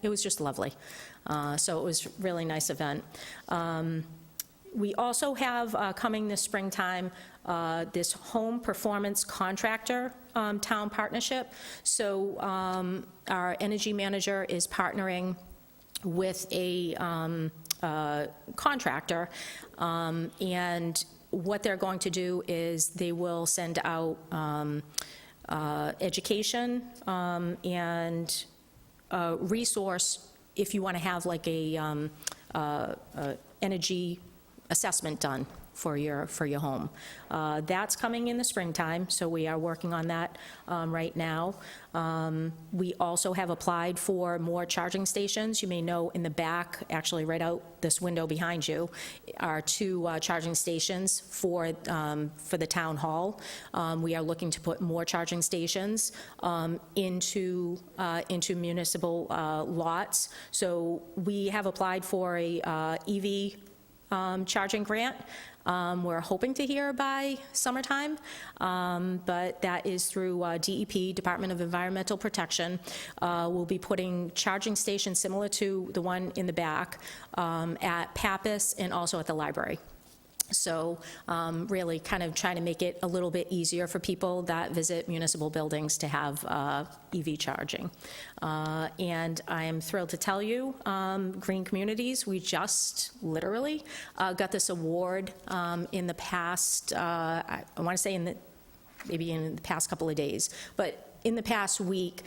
was just lovely. So it was a really nice event. We also have coming this springtime this home performance contractor town partnership. So our energy manager is partnering with a contractor, and what they're going to do is they will send out education and resource if you want to have like a energy assessment done for your home. That's coming in the springtime, so we are working on that right now. We also have applied for more charging stations. You may know in the back, actually right out this window behind you, are 2 charging stations for the town hall. We are looking to put more charging stations into municipal lots. So we have applied for a EV charging grant. We're hoping to hear by summertime, but that is through DEP, Department of Environmental Protection. We'll be putting charging stations similar to the one in the back at Pappas and also at the library. So really kind of trying to make it a little bit easier for people that visit municipal buildings to have EV charging. And I am thrilled to tell you, Green Communities, we just literally got this award in the past, I want to say maybe in the past couple of days, but in the past week,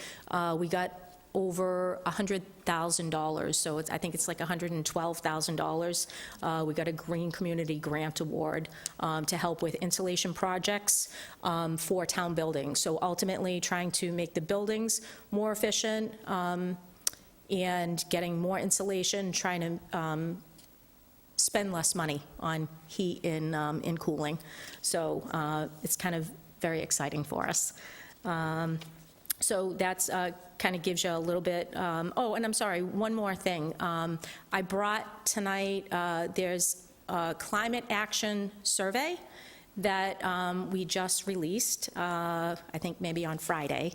we got over $100,000, so I think it's like $112,000. We got a Green Community Grant Award to help with insulation projects for town buildings. So ultimately, trying to make the buildings more efficient and getting more insulation, trying to spend less money on heat and cooling. So it's kind of very exciting for us. So that's kind of gives you a little bit, oh, and I'm sorry, one more thing. I brought tonight, there's a climate action survey that we just released, I think maybe on Friday.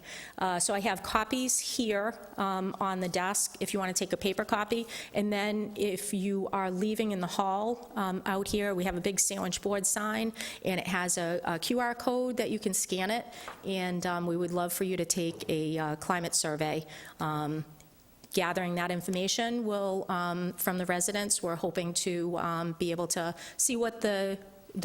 So I have copies here on the desk if you want to take a paper copy. And then if you are leaving in the hall out here, we have a big sandwich board sign, and it has a QR code that you can scan it. And we would love for you to take a climate survey. Gathering that information will, from the residents, we're hoping to be able to see what the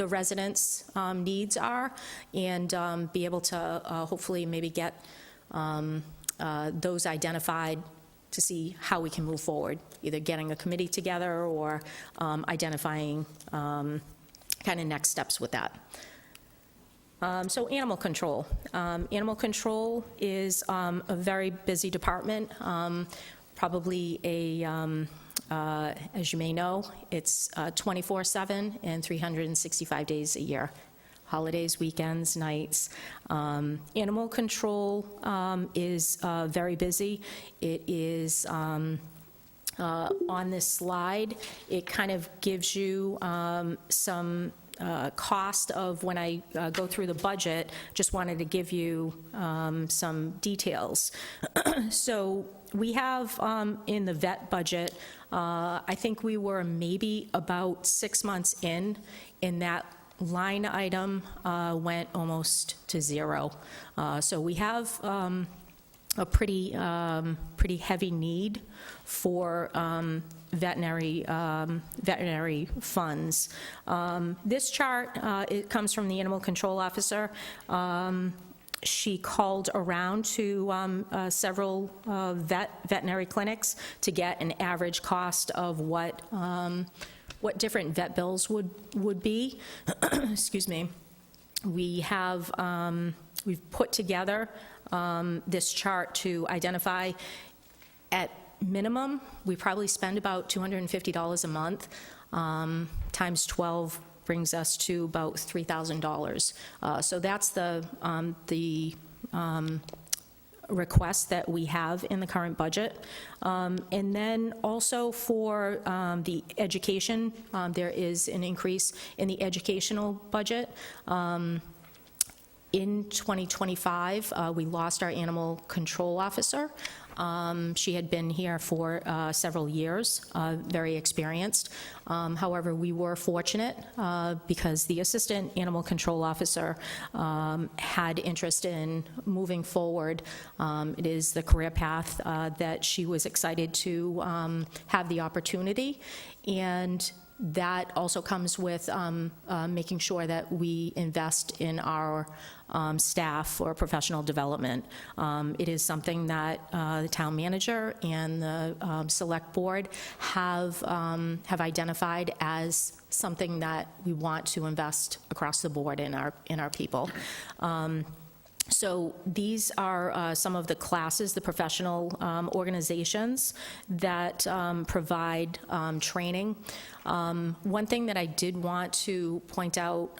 residents' needs are, and be able to hopefully maybe get those identified to see how we can move forward, either getting a committee together or identifying kind of next steps with that. So animal control. Animal control is a very busy department, probably a as you may know, it's 24/7 and 365 days a year, holidays, weekends, nights. Animal control is very busy. It is on this slide. It kind of gives you some cost of when I go through the budget. Just wanted to give you some details. So we have in the vet budget, I think we were maybe about 6 months in, and that line item went almost to zero. So we have a pretty heavy need for veterinary funds. This chart, it comes from the animal control officer. She called around to several veterinary clinics to get an average cost of what different vet bills would be. Excuse me. We have we've put together this chart to identify, at minimum, we probably spend about $250 a month, times 12 brings us to about $3,000. So that's the request that we have in the current budget. And then also for the education, there is an increase in the educational budget. In 2025, we lost our animal control officer. She had been here for several years, very experienced. However, we were fortunate because the assistant animal control officer had interest in moving forward. It is the career path that she was excited to have the opportunity. And That also comes with making sure that we invest in our staff for professional development. It is something that the town manager and the select board have identified as something that we want to invest across the board in our people. So these are some of the classes, the professional organizations that provide training. One thing that I did want to point out,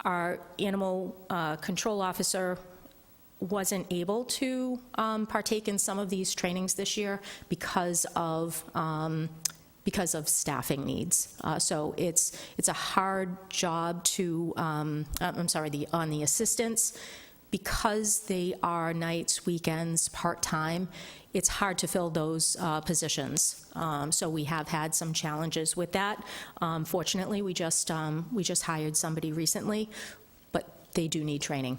our animal control officer wasn't able to partake in some of these trainings this year because of staffing needs. So it's a hard job to, on the assistants, because they are nights, weekends, part-time, it's hard to fill those positions. So we have had some challenges with that. Fortunately, we just hired somebody recently, but they do need training.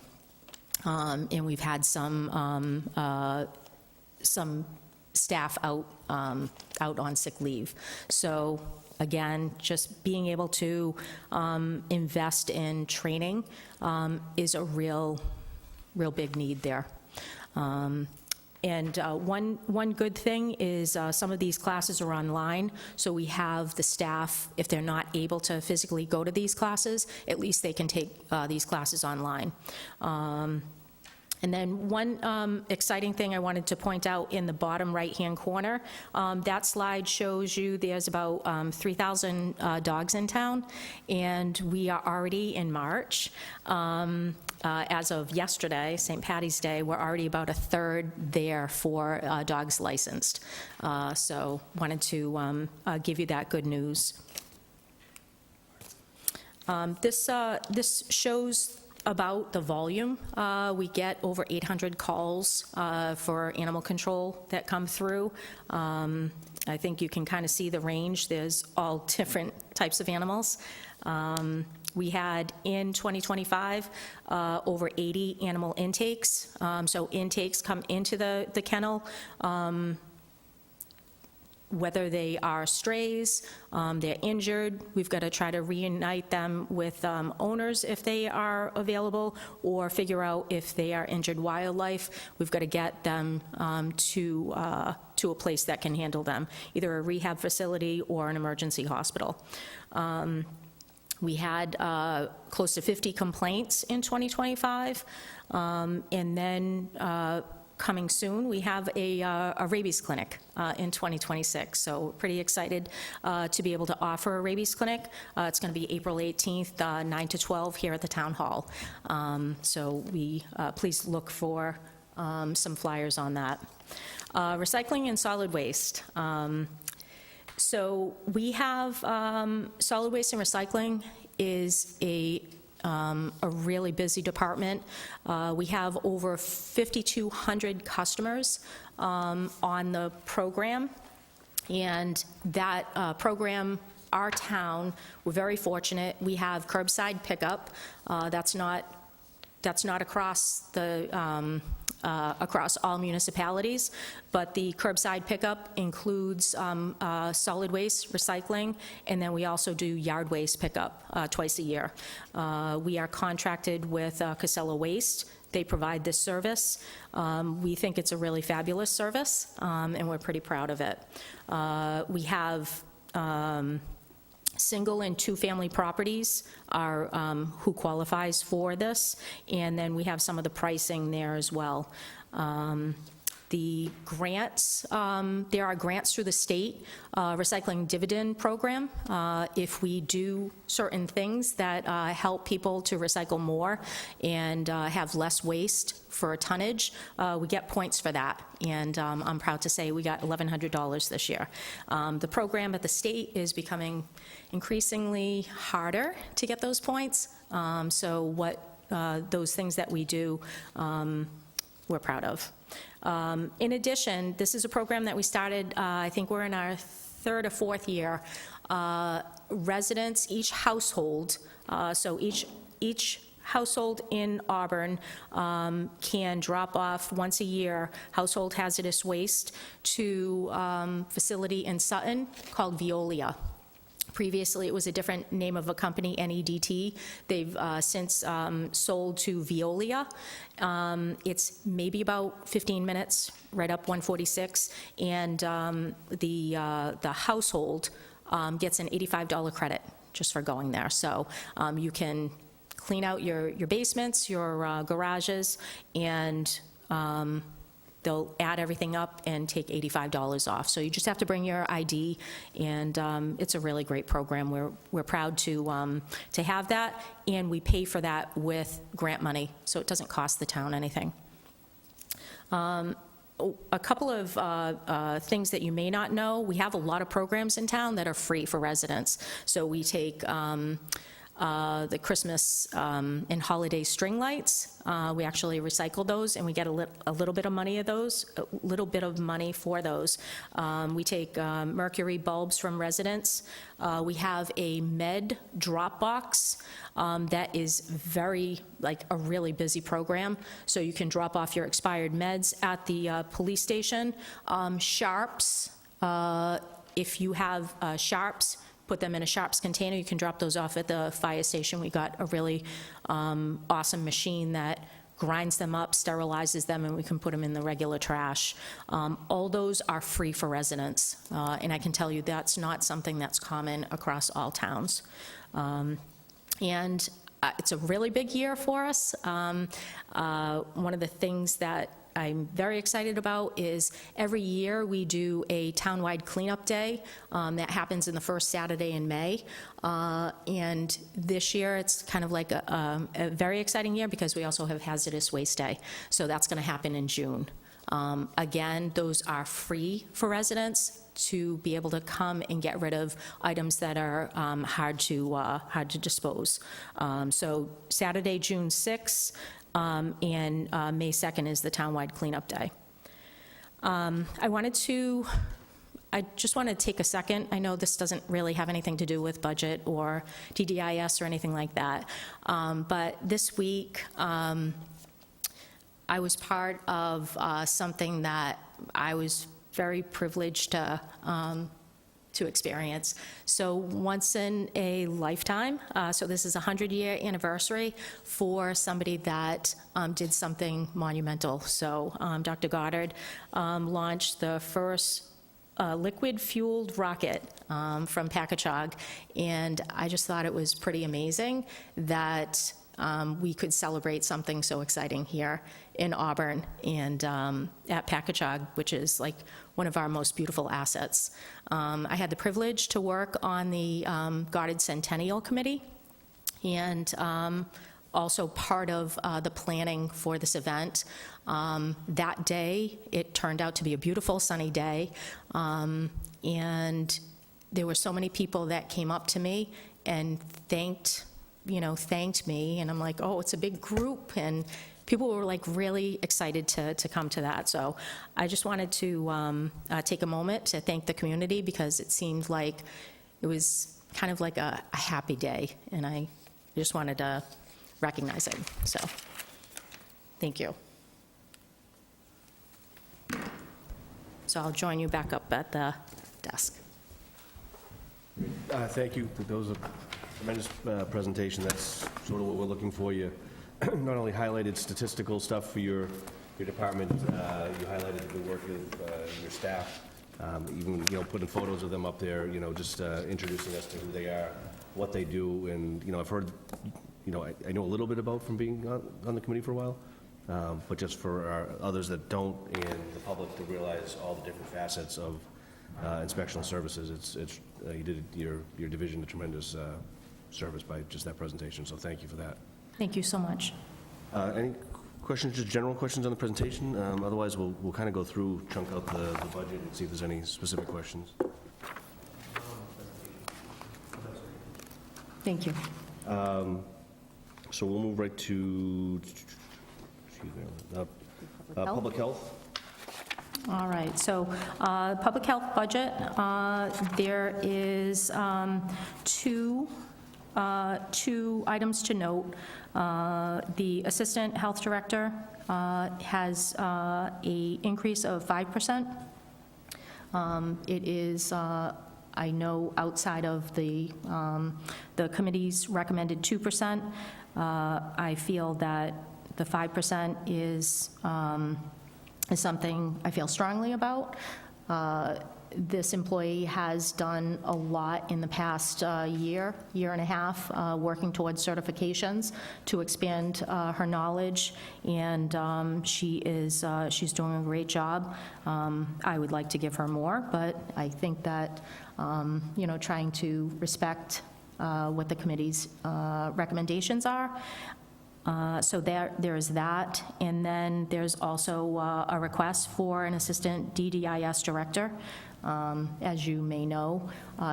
And we've had some staff out on sick leave. So again, just being able to invest in training is a real big need there. And one good thing is some of these classes are online, so we have the staff, if they're not able to physically go to these classes, at least they can take these classes online. And then one exciting thing I wanted to point out in the bottom right-hand corner, that slide shows you there's about 3,000 dogs in town, and we are already in March. As of yesterday, St. Patty's Day, we're already about a third there for dogs licensed. So wanted to give you that good news. This shows about the volume. We get over 800 calls for animal control that come through. I think you can kind of see the range. There's all different types of animals. We had in 2025 over 80 animal intakes. So intakes come into the kennel, whether they are strays, they're injured, we've got to try to reunite them with owners if they are available, or figure out if they are injured wildlife. We've got to get them to a place that can handle them, either a rehab facility or an emergency hospital. We had close to 50 complaints in 2025, and then coming soon, we have a rabies clinic in 2026. So we're pretty excited to be able to offer a rabies clinic. It's going to be April 18th, 9 to 12 here at the town hall. So please look for some flyers on that. Recycling and solid waste. So we have solid waste and recycling is a really busy department. We have over 5,200 customers on the program, and that program, our town, we're very fortunate. We have curbside pickup. That's not across the across all municipalities, but the curbside pickup includes solid waste, recycling, and then we also do yard waste pickup twice a year. We are contracted with Casella Waste. They provide this service. We think it's a really fabulous service, and we're pretty proud of it. We have single and two-family properties are who qualifies for this, and then we have some of the pricing there as well. The grants, there are grants through the state recycling dividend program. If we do certain things that help people to recycle more and have less waste for tonnage, we get points for that. And I'm proud to say we got $1,100 this year. The program at the state is becoming increasingly harder to get those points. So those things that we do, we're proud of. In addition, this is a program that we started, I think we're in our third or fourth year. Residents, each household, so each household in Auburn can drop off once a year household hazardous waste to a facility in Sutton called Veolia. Previously, it was a different name of a company, NEDT. They've since sold to Veolia. It's maybe about 15 minutes, right up 146, and the household gets an $85 credit just for going there. So you can clean out your basements, your garages, and they'll add everything up and take $85 off. So you just have to bring your ID, and it's a really great program. We're proud to have that, and we pay for that with grant money, so it doesn't cost the town anything. A couple of things that you may not know, we have a lot of programs in town that are free for residents. So we take the Christmas and holiday string lights. We actually recycle those, and we get a little bit of money of those, a little bit of money for those. We take mercury bulbs from residents. We have a med drop box that is like a really busy program. So you can drop off your expired meds at the police station. Sharps, if you have Sharps, put them in a Sharps container. You can drop those off at the fire station. We got a really awesome machine that grinds them up, sterilizes them, and we can put them in the regular trash. All those are free for residents, and I can tell you that's not something that's common across all towns. And it's a really big year for us. One of the things that I'm very excited about is every year we do a townwide cleanup day that happens in the first Saturday in May. And this year it's kind of like a very exciting year because we also have Hazardous Waste Day. So that's going to happen in June. Again, those are free for residents to be able to come and get rid of items that are hard to dispose. So Saturday, June 6th, and May 2nd is the townwide cleanup day. I just want to take a second. I know this doesn't really have anything to do with budget or DDIS or anything like that, but this week I was part of something that I was very privileged to experience. So once in a lifetime, so this is a 100-year anniversary for somebody that did something monumental. So Dr. Goddard launched the first liquid-fueled rocket from Packagug, and I just thought it was pretty amazing that we could celebrate something so exciting here in Auburn and at Packagug, which is like one of our most beautiful assets. I had the privilege to work on the Goddard Centennial Committee and also part of the planning for this event. That day, it turned out to be a beautiful sunny day, and there were so many people that came up to me and thanked me, and I'm like, oh, it's a big group, and people were like really excited to come to that. So I just wanted to take a moment to thank the community because it seemed like it was kind of like a happy day, and I just wanted to recognize it. So thank you. So I'll join you back up at the desk.
Thank you. That was a tremendous presentation. That's sort of what we're looking for. You not only highlighted statistical stuff for your department, you highlighted the work of your staff, even, putting photos of them up there, just introducing us to who they are, what they do, and, I've heard, I know a little bit about from being on the committee for a while, but just for our others that don't, and the public to realize all the different facets of inspectional services, you did your division a tremendous service by just that presentation, so thank you for that.
Thank you so much.
Any questions, just general questions on the presentation? Otherwise, we'll kind of go through, chunk out the budget and see if there's any specific questions.
Thank you.
So we'll move right to, public health.
All right, so public health budget, there is two items to note. The assistant health director has a increase of 5%. It is I know outside of the committee's recommended 2%, I feel that the 5% is something I feel strongly about. This employee has done a lot in the past year and a half, working towards certifications to expand her knowledge, and she's doing a great job. I would like to give her more, but I think that, trying to respect what the committee's recommendations are. So there is that, and then there's also a request for an assistant DDIS director. As you may know,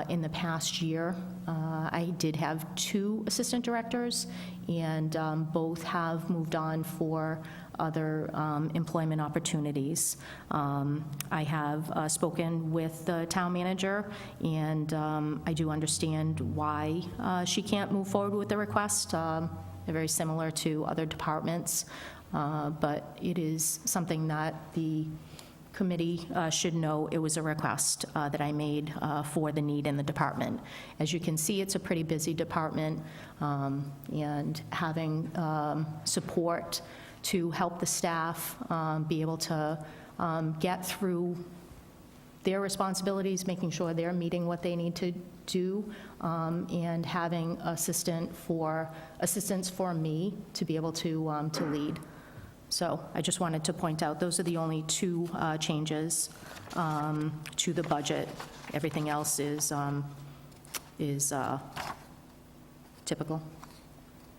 in the past year, I did have 2 assistant directors, and both have moved on for other employment opportunities. I have spoken with the town manager, and I do understand why she can't move forward with the request. They're very similar to other departments, but it is something that the committee should know. It was a request that I made for the need in the department. As you can see, it's a pretty busy department, and having support to help the staff be able to get through their responsibilities, making sure they're meeting what they need to do, and having assistance for me to be able to lead. So I just wanted to point out, those are the only 2 changes to the budget. Everything else is typical.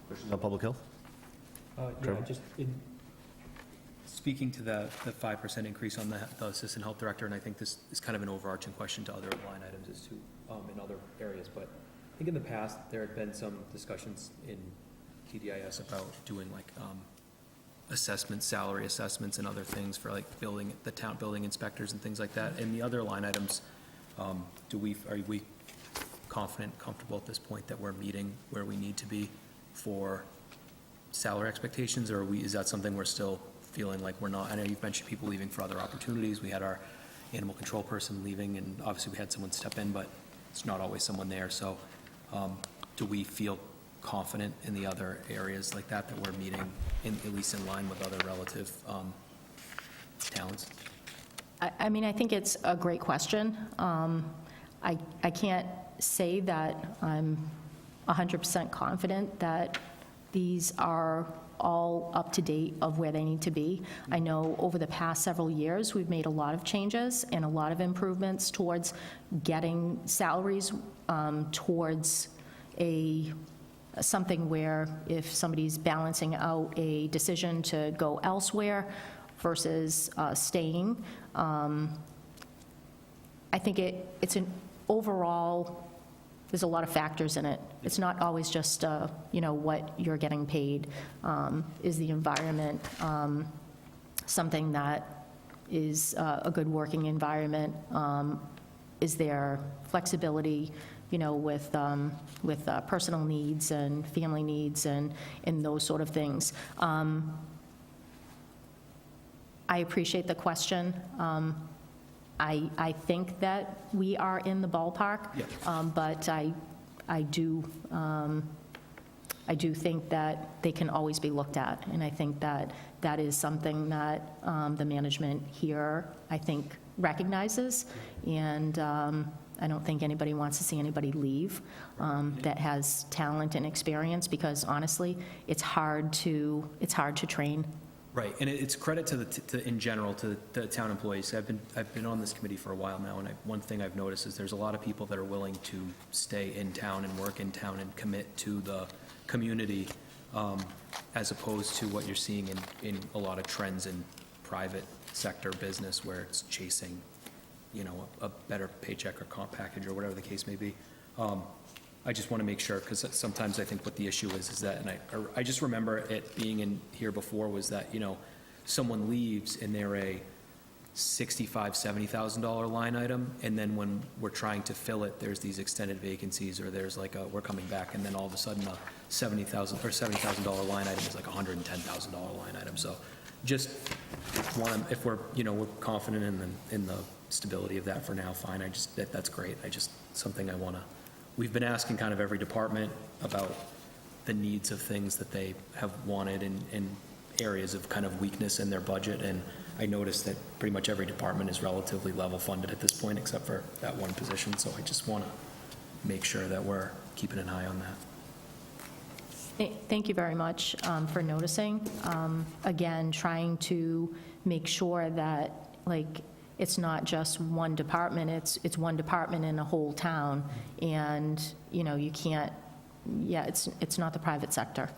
Questions on public health?
Yeah, just speaking to the 5% increase on the assistant health director, and I think this is kind of an overarching question to other line items as to, in other areas, but I think in the past, there had been some discussions in TDIS about doing like assessments, salary assessments and other things for like the town building inspectors and things like that. And the other line items, are we confident, comfortable at this point that we're meeting where we need to be for salary expectations, or is that something we're still feeling like we're not? I know you've mentioned people leaving for other opportunities. We had our animal control person leaving, and obviously we had someone step in, but it's not always someone there. So do we feel confident in the other areas like that we're meeting, at least in line with other relative towns?
I mean, I think it's a great question. I can't say that I'm 100% confident that these are all up to date of where they need to be. I know over the past several years, we've made a lot of changes and a lot of improvements towards getting salaries towards something where if somebody's balancing out a decision to go elsewhere versus staying, I think it's an overall, there's a lot of factors in it. It's not always just, what you're getting paid. Is the environment something that is a good working environment? Is there flexibility, with personal needs and family needs and those sort of things? I appreciate the question. I think that we are in the ballpark, but I do think that they can always be looked at, and I think that is something that the management here, I think, recognizes, and I don't think anybody wants to see anybody leave that has talent and experience, because honestly, it's hard to train.
Right, and it's credit to in general to the town employees. I've been on this committee for a while now, and one thing I've noticed is there's a lot of people that are willing to stay in town and work in town and commit to the community, as opposed to what you're seeing in a lot of trends in private sector business where it's chasing, a better paycheck or comp package or whatever the case may be. I just want to make sure, because sometimes I think what the issue is that, and I just remember it being in here before, was that, someone leaves and they're a $65,000, $70,000 line item, and then when we're trying to fill it, there's these extended vacancies, or there's like we're coming back, and then all of a sudden a $70,000 line item is like a $110,000 line item. So just if we're, we're confident in the stability of that for now, fine. That's great. Something I want to, we've been asking kind of every department about the needs of things that they have wanted in areas of kind of weakness in their budget, and I noticed that pretty much every department is relatively level funded at this point, except for that one position, so I just want to make sure that we're keeping an eye on that.
Thank you very much for noticing. Again, trying to make sure that, like, it's not just one department, it's one department in a whole town, and, you can't, it's not the private sector.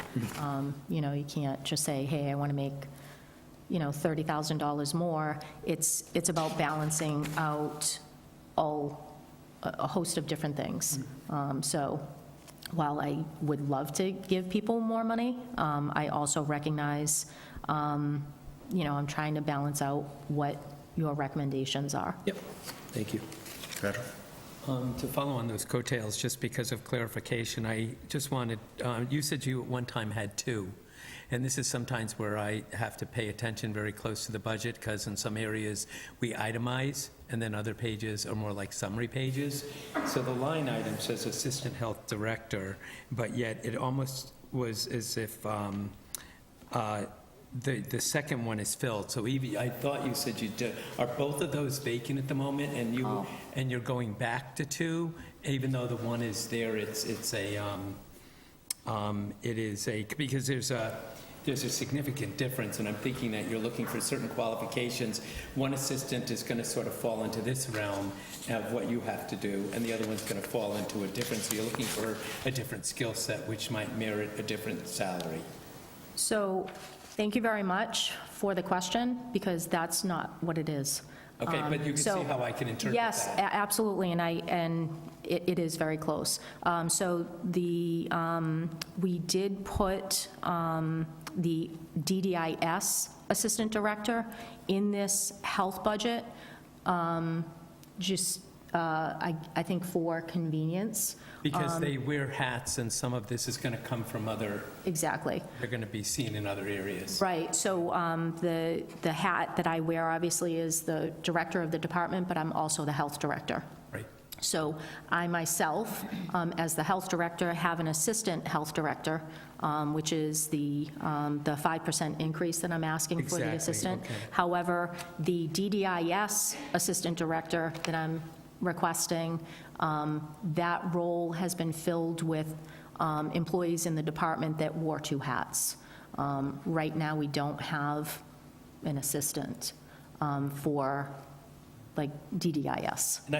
You can't just say, hey, I want to make, $30,000 more. It's about balancing out a host of different things. So while I would love to give people more money, I also recognize, I'm trying to balance out what your recommendations are.
Yep, thank you.
Patrick?
To follow on those coattails, just because of clarification, I just wanted, you said you at one time had two, and this is sometimes where I have to pay attention very close to the budget, because in some areas we itemize, and then other pages are more like summary pages. So the line item says Assistant Health Director, but yet it almost was as if the second one is filled. So Evie, I thought you said are both of those vacant at the moment, and you're going back to two, even though the one is there, because there's a significant difference, and I'm thinking that you're looking for certain qualifications. One assistant is going to sort of fall into this realm of what you have to do, and the other one's going to fall into a different, so you're looking for a different skill set, which might merit a different salary.
So, thank you very much for the question, because that's not what it is.
Okay, but you can see how I can interpret that.
Yes, absolutely, and it is very close. So we did put the DDIS Assistant Director in this health budget, I think for convenience.
Because they wear hats, and some of this is going to come from other,
Exactly.
they're going to be seen in other areas.
Right, so the hat that I wear obviously is the director of the department, but I'm also the health director.
Right.
So I myself, as the health director, have an assistant health director, which is the 5% increase that I'm asking for the
Exactly,
assistant.
okay.
However, the DDIS assistant director that I'm requesting, that role has been filled with employees in the department that wore two hats. Right now, we don't have an assistant for, like, DDIS.
And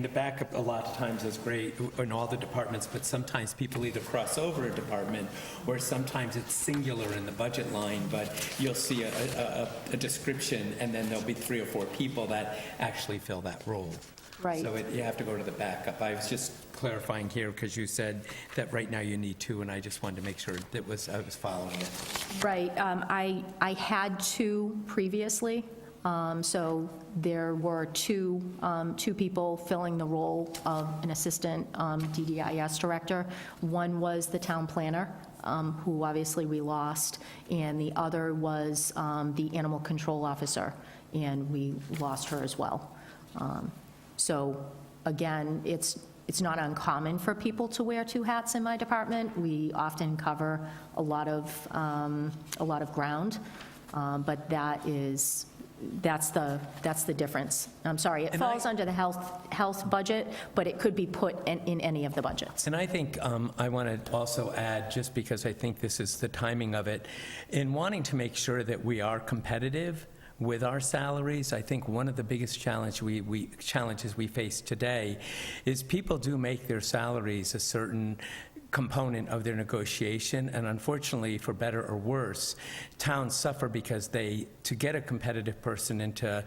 the backup a lot of times is great in all the departments, but sometimes people either cross over a department, or sometimes it's singular in the budget line, but you'll see a description, and then there'll be 3 or 4 people that actually fill that role.
Right.
So you have to go to the backup. I was just clarifying here, because you said that right now you need 2, and I just wanted to make sure that I was following it.
Right, I had 2 previously, so there were two people filling the role of an assistant DDIS director. One was the town planner, who obviously we lost, and the other was the animal control officer, and we lost her as well. So again, it's not uncommon for people to wear 2 hats in my department. We often cover a lot of ground, but that's the difference. I'm sorry, it falls under the health budget, but it could be put in any of the budgets.
And I think I want to also add, just because I think this is the timing of it, in wanting to make sure that we are competitive with our salaries, I think one of the biggest challenges we face today is people do make their salaries a certain component of their negotiation, and unfortunately, for better or worse, towns suffer because to get a competitive person and to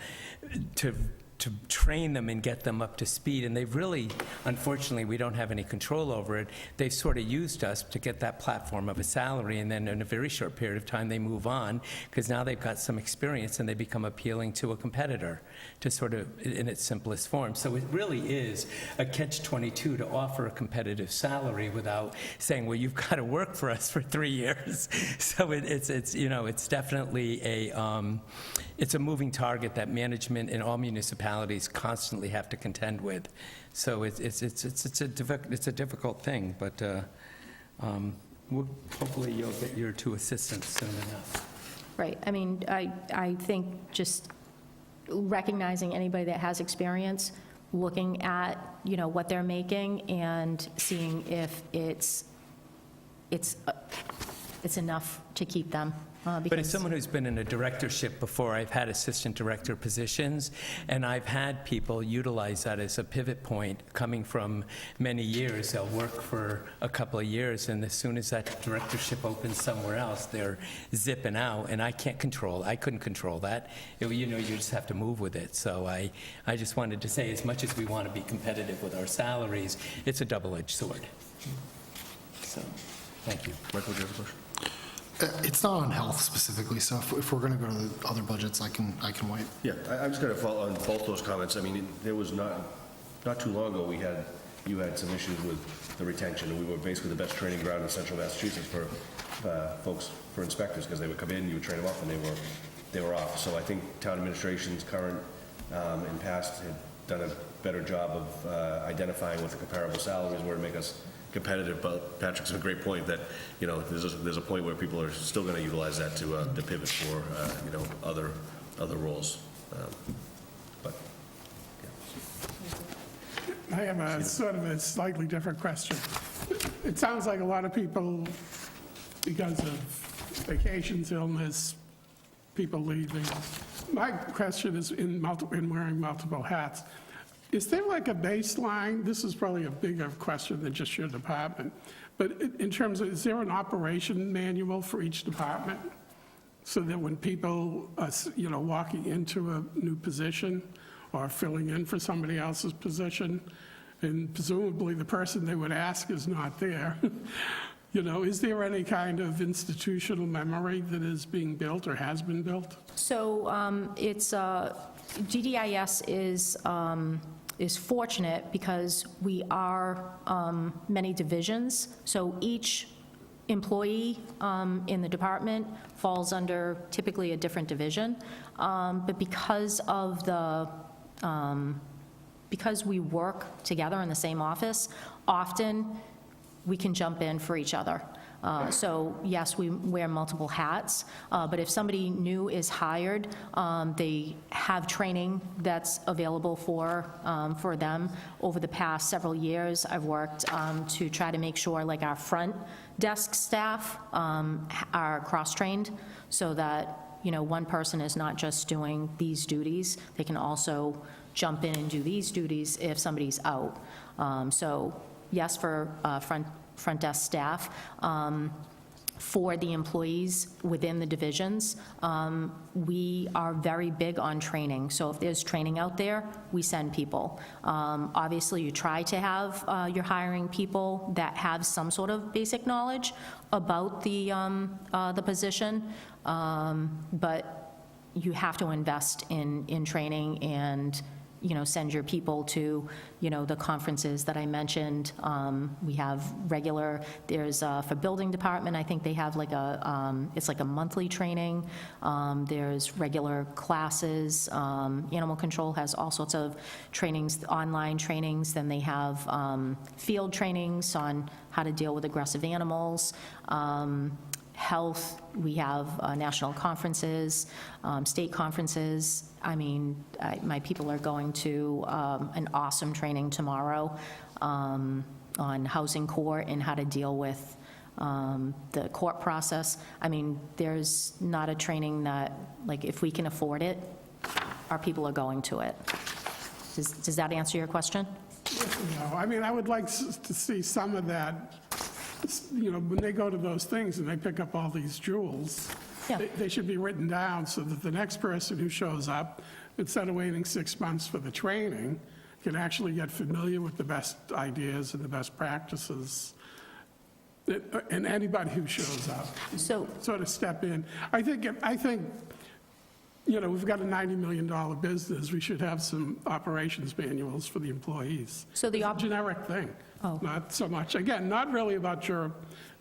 to train them and get them up to speed. And they've really, unfortunately, we don't have any control over it. They've sort of used us to get that platform of a salary, and then in a very short period of time, they move on, because now they've got some experience and they become appealing to a competitor, to sort of, in its simplest form. So it really is a catch-22 to offer a competitive salary without saying, well, you've got to work for us for 3 years. So it's you know, it's definitely it's a moving target that management in all municipalities constantly have to contend with. So it's a difficult thing, but hopefully you'll get your two assistants soon enough.
Right, I mean, I think just recognizing anybody that has experience, looking at, you know, what they're making and seeing if it's enough to keep them.
But as
Because
someone who's been in a directorship before, I've had assistant director positions, and I've had people utilize that as a pivot point. Coming from many years, they'll work for a couple of years, and as soon as that directorship opens somewhere else, they're zipping out, and I couldn't control that. You know, you just have to move with it. So I just wanted to say, as much as we want to be competitive with our salaries, it's a double-edged sword. So, thank you.
Michael, do you have a question?
It's not on health specifically, so if we're going to go to the other budgets, I can wait.
Yeah, I'm just going to follow on both those comments. I mean, there was not too long ago, you had some issues with the retention, and we were basically the best training ground in central Massachusetts for folks, for inspectors, because they would come in, you would train them up, and they were off. So I think town administration's current and past had done a better job of identifying what the comparable salaries were to make us competitive. But Patrick's a great point that, you know, there's a point where people are still going to utilize that to pivot for, you know, other roles. But, yeah.
I have a sort of a slightly different question. It sounds like a lot of people, because of vacations, illness, people leaving. My question is in wearing multiple hats. Is there like a baseline? This is probably a bigger question than just your department. But in terms of, is there an operation manual for each department? So that when people are, you know, walking into a new position or filling in for somebody else's position, and presumably the person they would ask is not there, you know, is there any kind of institutional memory that is being built or has been built?
So it's, GDIS is fortunate because we are many divisions, so each employee in the department falls under typically a different division. But because of because we work together in the same office, often we can jump in for each other. So yes, we wear multiple hats, but if somebody new is hired, they have training that's available for them. Over the past several years, I've worked to try to make sure like our front desk staff are cross-trained so that, you know, one person is not just doing these duties, they can also jump in and do these duties if somebody's out. So yes, for front desk staff. For the employees within the divisions, we are very big on training. So if there's training out there, we send people. Obviously, you try to have you're hiring people that have some sort of basic knowledge about the position, but you have to invest in training and, you know, send your people to, you know, the conferences that I mentioned. We have regular, there's, for building department, I think they have like it's like a monthly training. There's regular classes. Animal control has all sorts of trainings, online trainings. Then they have field trainings on how to deal with aggressive animals. Health, we have national conferences, state conferences. I mean, my people are going to an awesome training tomorrow on housing court and how to deal with the court process. I mean, there's not a training that, like, if we can afford it, our people are going to it. Does that answer your question?
No, I mean, I would like to see some of that. You know, when they go to those things and they pick up all these jewels,
Yeah.
they should be written down so that the next person who shows up instead of waiting 6 months for the training, can actually get familiar with the best ideas and the best practices, and anybody who shows up,
So,
sort of step in. I think, you know, we've got a $90 million business, we should have some operations manuals for the employees.
So the
It's a
op-
generic thing.
Oh.
Not so much, again, not really about your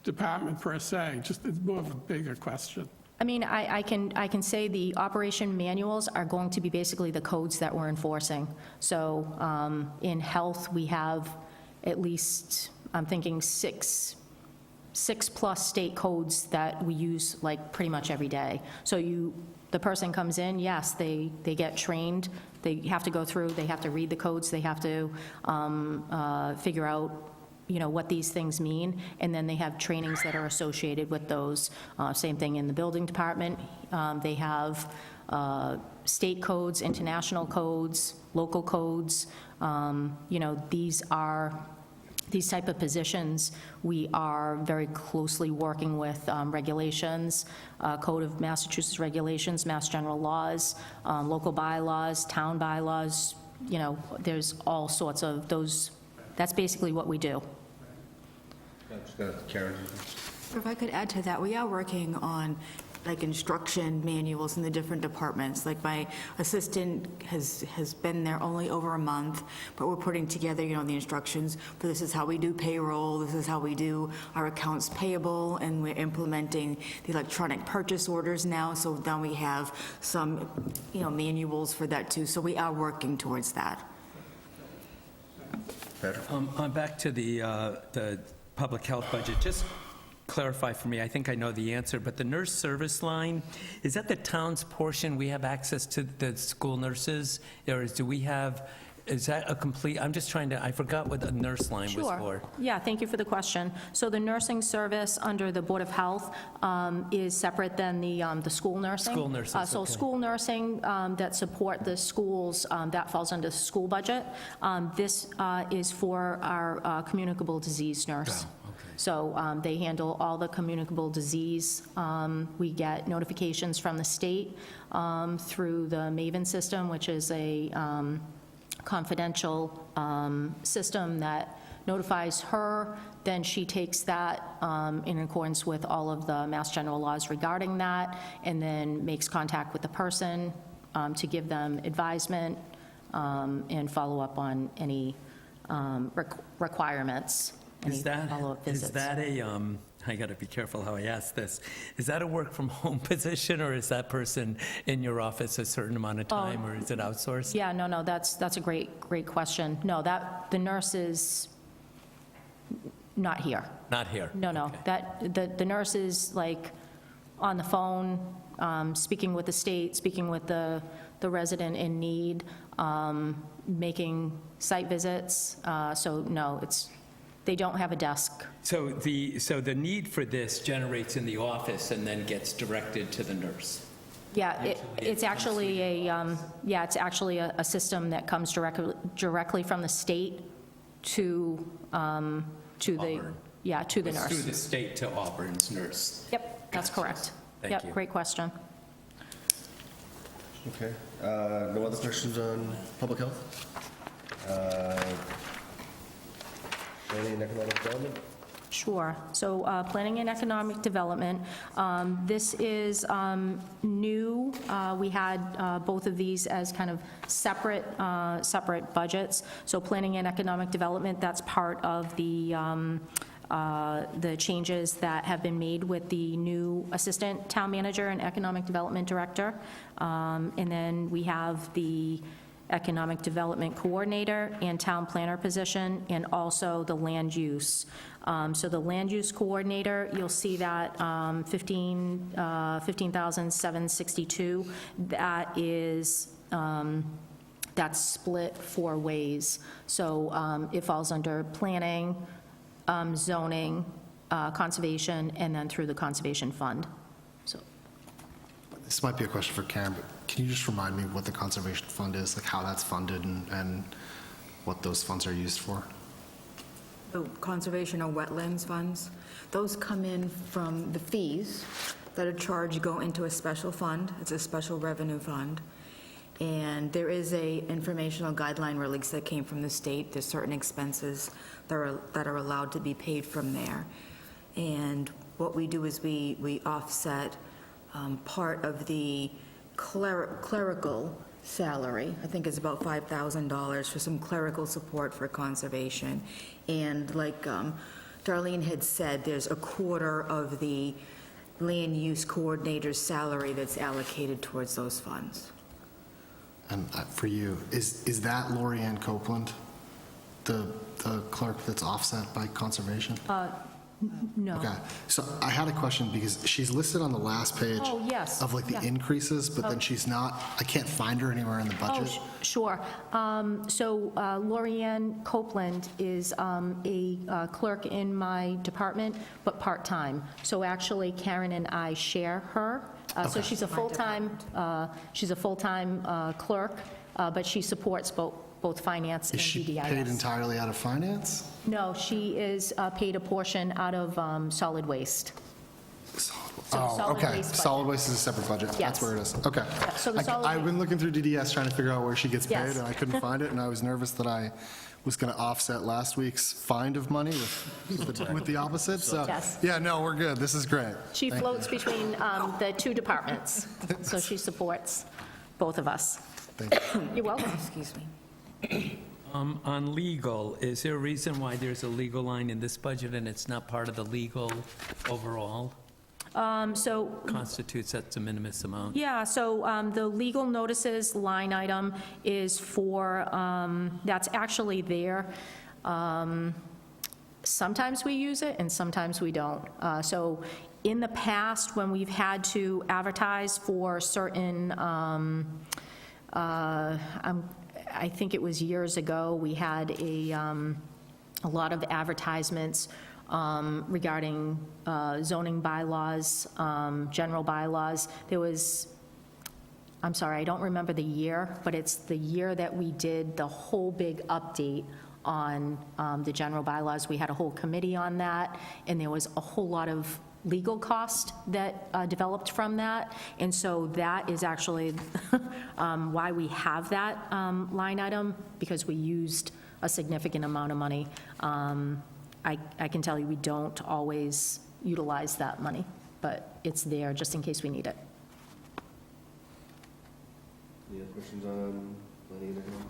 department per se, just it's more of a bigger question.
I mean, I can say the operation manuals are going to be basically the codes that we're enforcing. So in health, we have at least, I'm thinking six-plus state codes that we use like pretty much every day. So the person comes in, yes, they get trained, they have to go through, they have to read the codes, they have to figure out, you know, what these things mean, and then they have trainings that are associated with those. Same thing in the building department. They have state codes, international codes, local codes. You know, these type of positions, we are very closely working with regulations, Code of Massachusetts Regulations, Mass General Laws, local bylaws, town bylaws. You know, there's all sorts of those. That's basically what we do.
Karen?
If I could add to that, we are working on like instruction manuals in the different departments. Like my assistant has been there only over a month, but we're putting together, you know, the instructions for this is how we do payroll, this is how we do our accounts payable, and we're implementing the electronic purchase orders now, so now we have some, you know, manuals for that too. So we are working towards that.
Back to the public health budget, just clarify for me, I think I know the answer, but the nurse service line, is that the town's portion? We have access to the school nurses, or is that a complete, I'm just trying to, I forgot what the nurse line was for.
Sure. Yeah, thank you for the question. So the nursing service under the Board of Health is separate than the school nursing.
School nurses,
So
okay.
school nursing that support the schools, that falls under the school budget. This is for our communicable disease nurse. So they handle all the communicable disease. We get notifications from the state through the MAVEN system, which is a confidential system that notifies her. Then she takes that in accordance with all of the Mass General laws regarding that, and then makes contact with the person to give them advisement and follow up on any requirements.
Is that,
follow-up
is
visits.
that I got to be careful how I ask this, is that a work-from-home position, or is that person in your office a certain amount of time, or is it outsourced?
Yeah, no, that's a great question. No, the nurse is not here.
Not here?
No,
Okay.
the nurse is like on the phone, speaking with the state, speaking with the resident in need, making site visits. So no, they don't have a desk.
So the need for this generates in the office and then gets directed to the nurse?
Yeah, it's actually a system that comes directly from the state to the,
Auburn.
to the
It's
nurse.
through the state to Auburn's nurse?
Yep, that's correct.
Thank
Yep,
you.
great question.
Okay. No other questions on public health? Planning and economic development?
Sure. So planning and economic development, this is new. We had both of these as kind of separate budgets. So planning and economic development, that's part of the changes that have been made with the new assistant town manager and economic development director. And then we have the economic development coordinator and town planner position, and also the land use. So the land use coordinator, you'll see that 15,762. That is, that's split 4 ways. So it falls under planning, zoning, conservation, and then through the conservation fund. So
This might be a question for Karen, but can you just remind me what the conservation fund is, like how that's funded and what those funds are used for?
The conservation or wetlands funds, those come in from the fees that are charged, go into a special fund. It's a special revenue fund. And there is a informational guideline release that came from the state. There's certain expenses that are allowed to be paid from there. And what we do is we offset part of the clerical salary. I think it's about $5,000 for some clerical support for conservation. And like Darlene had said, there's a quarter of the land use coordinator's salary that's allocated towards those funds.
And for you, is that Lori Ann Copeland, the clerk that's offset by conservation?
No.
Okay, so I had a question because she's listed on the last page.
Oh, yes,
Of like the
yeah.
increases, but then she's not, I can't find her anywhere in the
Oh,
budget.
sure. So Lori Ann Copeland is a clerk in my department, but part-time. So actually Karen and I share her. So
Okay.
she's a full-time, clerk, but she supports both finance and
Is she
DDIS.
paid entirely out of finance?
No, she is paid a portion out of solid waste. So
Oh,
solid
okay,
waste budget.
solid waste is a separate budget.
Yes.
That's where it is, okay.
so the solid
I've been looking through DDS trying to figure out where she gets paid,
Yes.
and I couldn't find it, and I was nervous that I was going to offset last week's find of money with the opposite, so.
Yes.
Yeah, no, we're good, this is great.
She floats between the two departments, so she supports both of us.
Thank you.
You're welcome.
Excuse me.
On legal, is there a reason why there's a legal line in this budget and it's not part of the legal overall?
So,
Constitutes that de minimis amount?
yeah, so the legal notices line item is for, that's actually there. Sometimes we use it and sometimes we don't. So in the past, when we've had to advertise for certain, I think it was years ago, we had a lot of advertisements regarding zoning bylaws, general bylaws. There was, I'm sorry, I don't remember the year, but it's the year that we did the whole big update on the general bylaws. We had a whole committee on that, and there was a whole lot of legal cost that developed from that. And so that is actually why we have that line item, because we used a significant amount of money. I can tell you, we don't always utilize that money, but it's there just in case we need it.
Any other questions on planning and economic?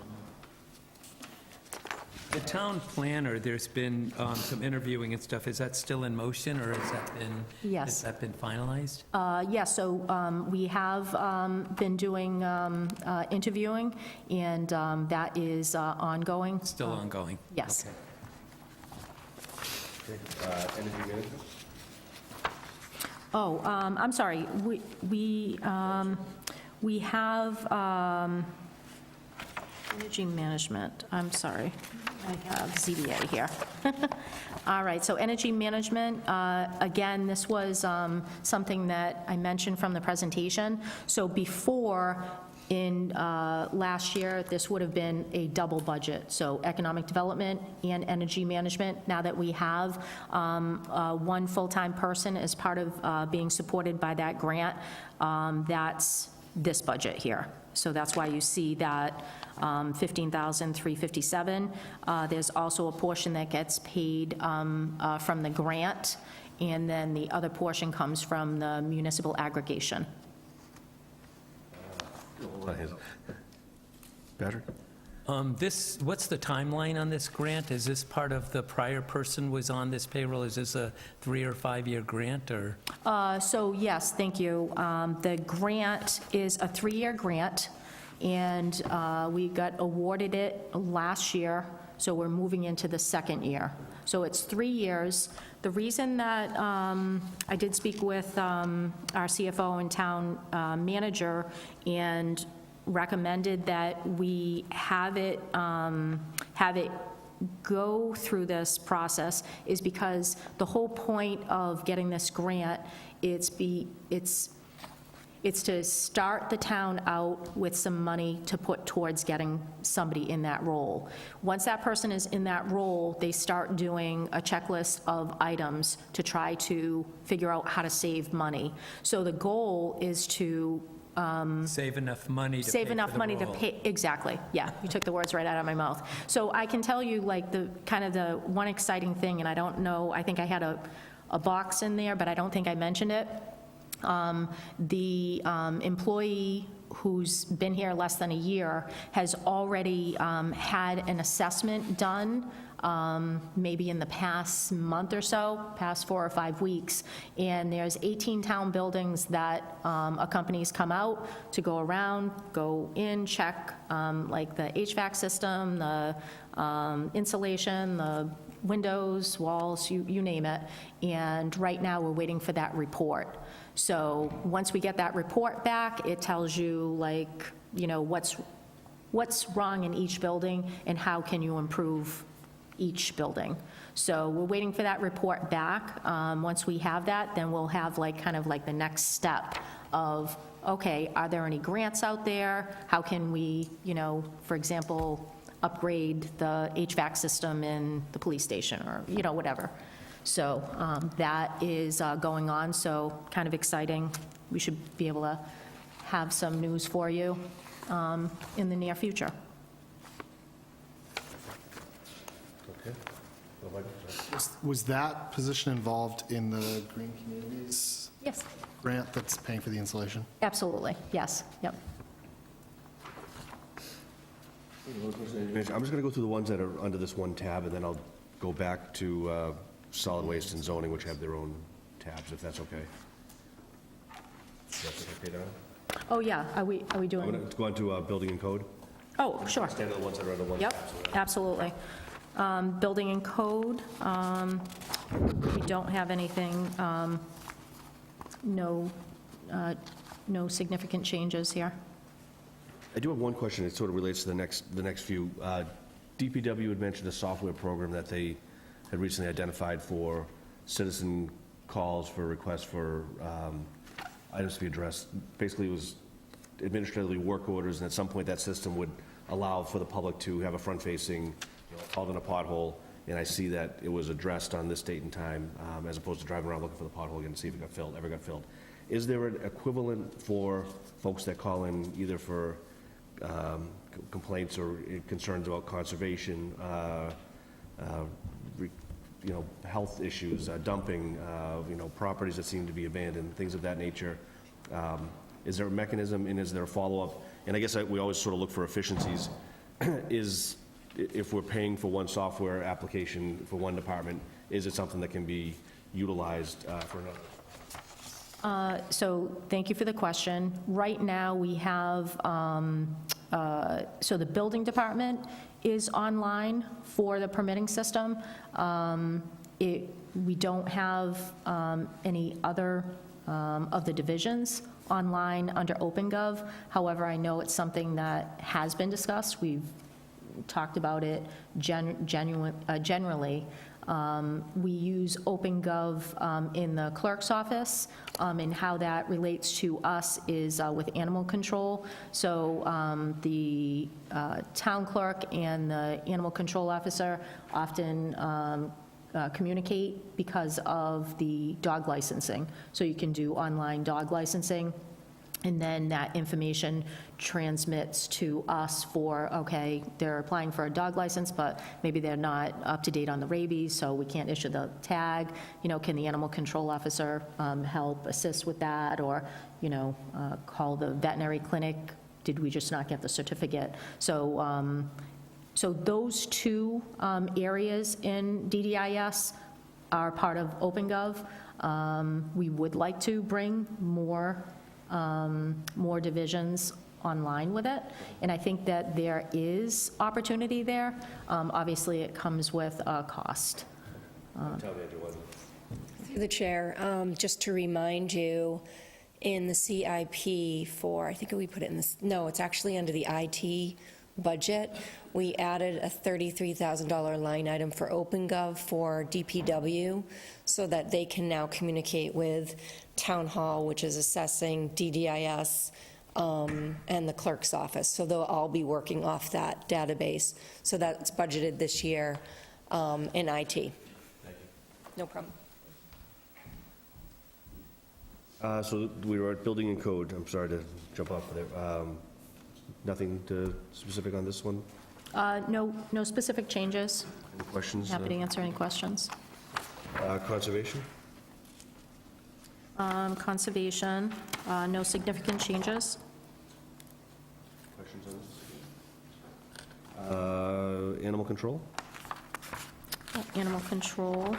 The town planner, there's been some interviewing and stuff. Is that still in motion, or has that been?
Yes.
Has that been finalized?
Yes, so we have been doing interviewing, and that is ongoing.
Still ongoing?
Yes.
Okay. Energy management?
Oh, I'm sorry, we have energy management, I'm sorry, I have ZBA here. All right, so energy management, again, this was something that I mentioned from the presentation. So before, in last year, this would have been a double budget, so economic development and energy management. Now that we have one full-time person as part of being supported by that grant, that's this budget here. So that's why you see that $15,357. There's also a portion that gets paid from the grant, and then the other portion comes from the municipal aggregation.
Hold on, Patrick?
What's the timeline on this grant? Is this part of the prior person was on this payroll? Is this a 3 or 5 year grant, or?
So yes, thank you. The grant is a 3-year grant, and we got awarded it last year, so we're moving into the second year. So it's 3 years. The reason that I did speak with our CFO and town manager and recommended that we have it go through this process is because the whole point of getting this grant, it's to start the town out with some money to put towards getting somebody in that role. Once that person is in that role, they start doing a checklist of items to try to figure out how to save money. So the goal is to
Save enough money to pay
save
for
enough
the
money to
role.
pay, exactly, yeah, you took the words right out of my mouth. So I can tell you, like, the, kind of the one exciting thing, and I don't know, I think I had a box in there, but I don't think I mentioned it. The employee who's been here less than a year has already had an assessment done, maybe in the past month or so, past 4 or 5 weeks, and there's 18 town buildings that a company's come out to go around, go in, check, like the HVAC system, the insulation, the windows, walls, you name it, and right now we're waiting for that report. So once we get that report back, it tells you, like, you know, what's wrong in each building and how can you improve each building. So we're waiting for that report back. Once we have that, then we'll have, like, kind of like the next step of, okay, are there any grants out there? How can we, you know, for example, upgrade the HVAC system in the police station, or, you know, whatever. So that is going on, so kind of exciting. We should be able to have some news for you in the near future.
Okay. Well, Michael, sorry.
Was that position involved in the Green Communities
Yes,
grant that's paying for the insulation?
absolutely, yes, yep.
I'm just going to go through the ones that are under this one tab, and then I'll go back to solid waste and zoning, which have their own tabs, if that's okay. That's okay, Donna?
Oh, yeah, are we
I'm
doing,
going to go on to building and code.
oh, sure.
Stand on the ones that are under one
Yep,
tab. so-
absolutely. Building and code, we don't have anything, no significant changes here.
I do have one question. It sort of relates to the next few. DPW had mentioned a software program that they had recently identified for citizen calls for requests for items to be addressed. Basically, it was administratively work orders, and at some point, that system would allow for the public to have a front-facing, you know, called in a pothole, and I see that it was addressed on this date and time, as opposed to driving around looking for the pothole again to see if it ever got filled. Is there an equivalent for folks that call in either for complaints or concerns about conservation, you know, health issues, dumping, you know, properties that seem to be abandoned, things of that nature? Is there a mechanism, and is there a follow-up? And I guess we always sort of look for efficiencies. If we're paying for one software application for one department, is it something that can be utilized for another?
So thank you for the question. Right now, we have, so the building department is online for the permitting system. We don't have any other of the divisions online under OpenGov. However, I know it's something that has been discussed. We've talked about it generally. We use OpenGov in the clerk's office, and how that relates to us is with animal control. So the town clerk and the animal control officer often communicate because of the dog licensing. So you can do online dog licensing, and then that information transmits to us for, okay, they're applying for a dog license, but maybe they're not up to date on the rabies, so we can't issue the tag. You know, can the animal control officer help assist with that, or, you know, call the veterinary clinic? Did we just not get the certificate? So, so those two areas in DDIS are part of OpenGov. We would like to bring more divisions online with it, and I think that there is opportunity there. Obviously, it comes with a cost.
Through the chair, just to remind you, in the CIP for, I think we put it in this, no, it's actually under the IT budget, we added a $33,000 line item for OpenGov for DPW, so that they can now communicate with Town Hall, which is assessing, DDIS, and the clerk's office. So they'll all be working off that database. So that's budgeted this year in IT. No problem.
So we were at building and code. I'm sorry to jump off there. Nothing specific on this one?
No specific changes.
Any questions?
Happy to answer any questions.
Conservation?
Conservation, no significant changes.
Questions on this? Animal control?
Animal control.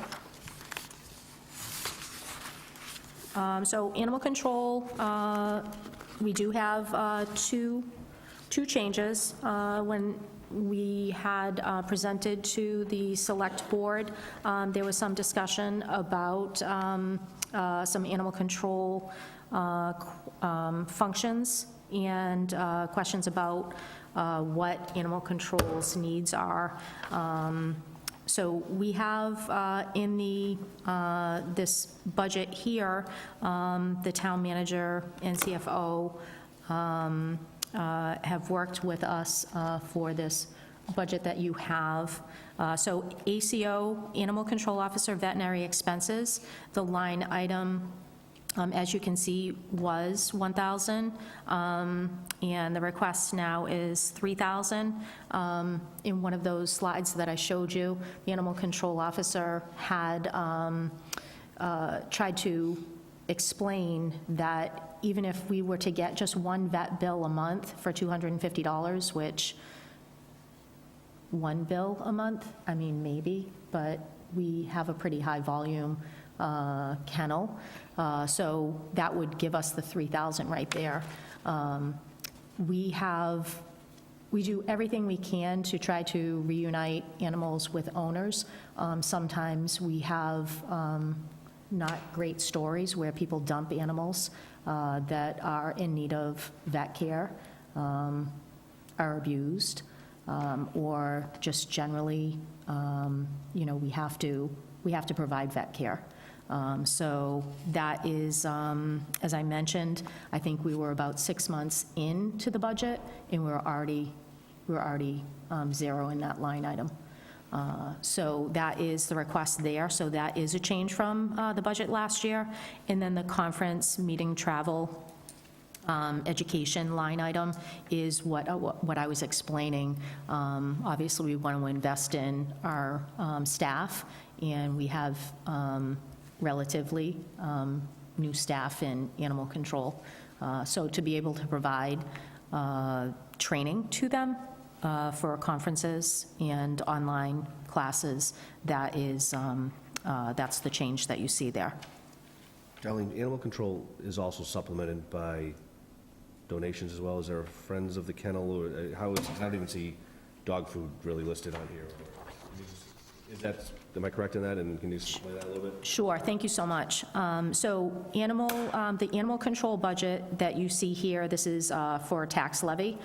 So animal control, we do have two changes. When we had presented to the Select Board, there was some discussion about some animal control functions and questions about what animal control's needs are. So we have in this budget here, the town manager and CFO have worked with us for this budget that you have. So ACO, Animal Control Officer, Veterinary Expenses, the line item, as you can see, was 1,000, and the request now is 3,000. In one of those slides that I showed you, the Animal Control Officer had tried to explain that even if we were to get just one vet bill a month for $250, which one bill a month, I mean, maybe, but we have a pretty high volume kennel, so that would give us the 3,000 right there. We do everything we can to try to reunite animals with owners. Sometimes we have not great stories where people dump animals that are in need of vet care, are abused, or just generally, we have to provide vet care. So that is, as I mentioned, I think we were about 6 months into the budget, and we were already zero in that line item. So that is the request there. So that is a change from the budget last year. And then the conference, meeting, travel, education line item is what I was explaining. Obviously, we want to invest in our staff, and we have relatively new staff in animal control. So to be able to provide training to them for conferences and online classes, that is, that's the change that you see there.
Darlene, animal control is also supplemented by donations as well. Is there a Friends of the Kennel, or I don't even see dog food really listed on here. Is that, am I correct in that, and can you explain that a little bit?
Sure, thank you so much. So the animal control budget that you see here, this is for tax levy.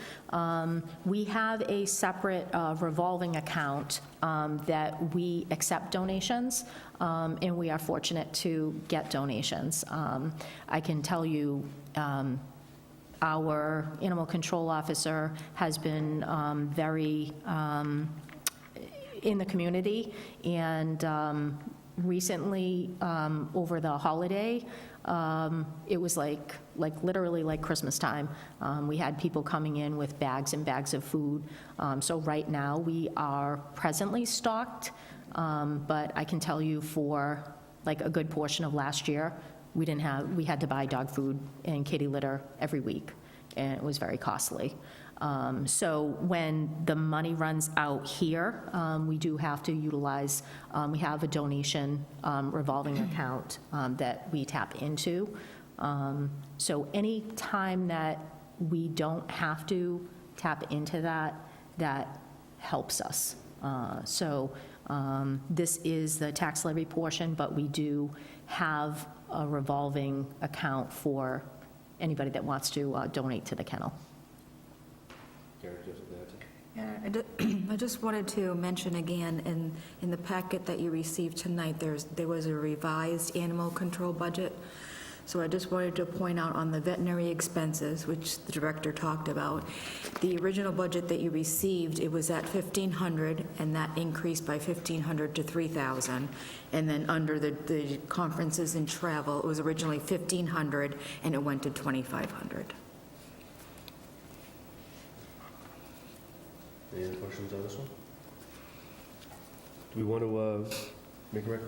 We have a separate revolving account that we accept donations, and we are fortunate to get donations. I can tell you, our animal control officer has been very in the community, and recently, over the holiday, it was like literally like Christmas time. We had people coming in with bags and bags of food. So right now, we are presently stocked, but I can tell you for like a good portion of last year, we had to buy dog food and kitty litter every week, and it was very costly. So when the money runs out here, we do have to utilize, we have a donation revolving account that we tap into. So any time that we don't have to tap into that, that helps us. So this is the tax levy portion, but we do have a revolving account for anybody that wants to donate to the kennel.
Yeah, I just wanted to mention again, in the packet that you received tonight, there was a revised animal control budget. So I just wanted to point out on the veterinary expenses, which the director talked about, the original budget that you received, it was at 1,500, and that increased by 1,500 to 3,000. And then under the conferences and travel, it was originally 1,500, and it went to 2,500.
Any other questions on this one? Do we want to make a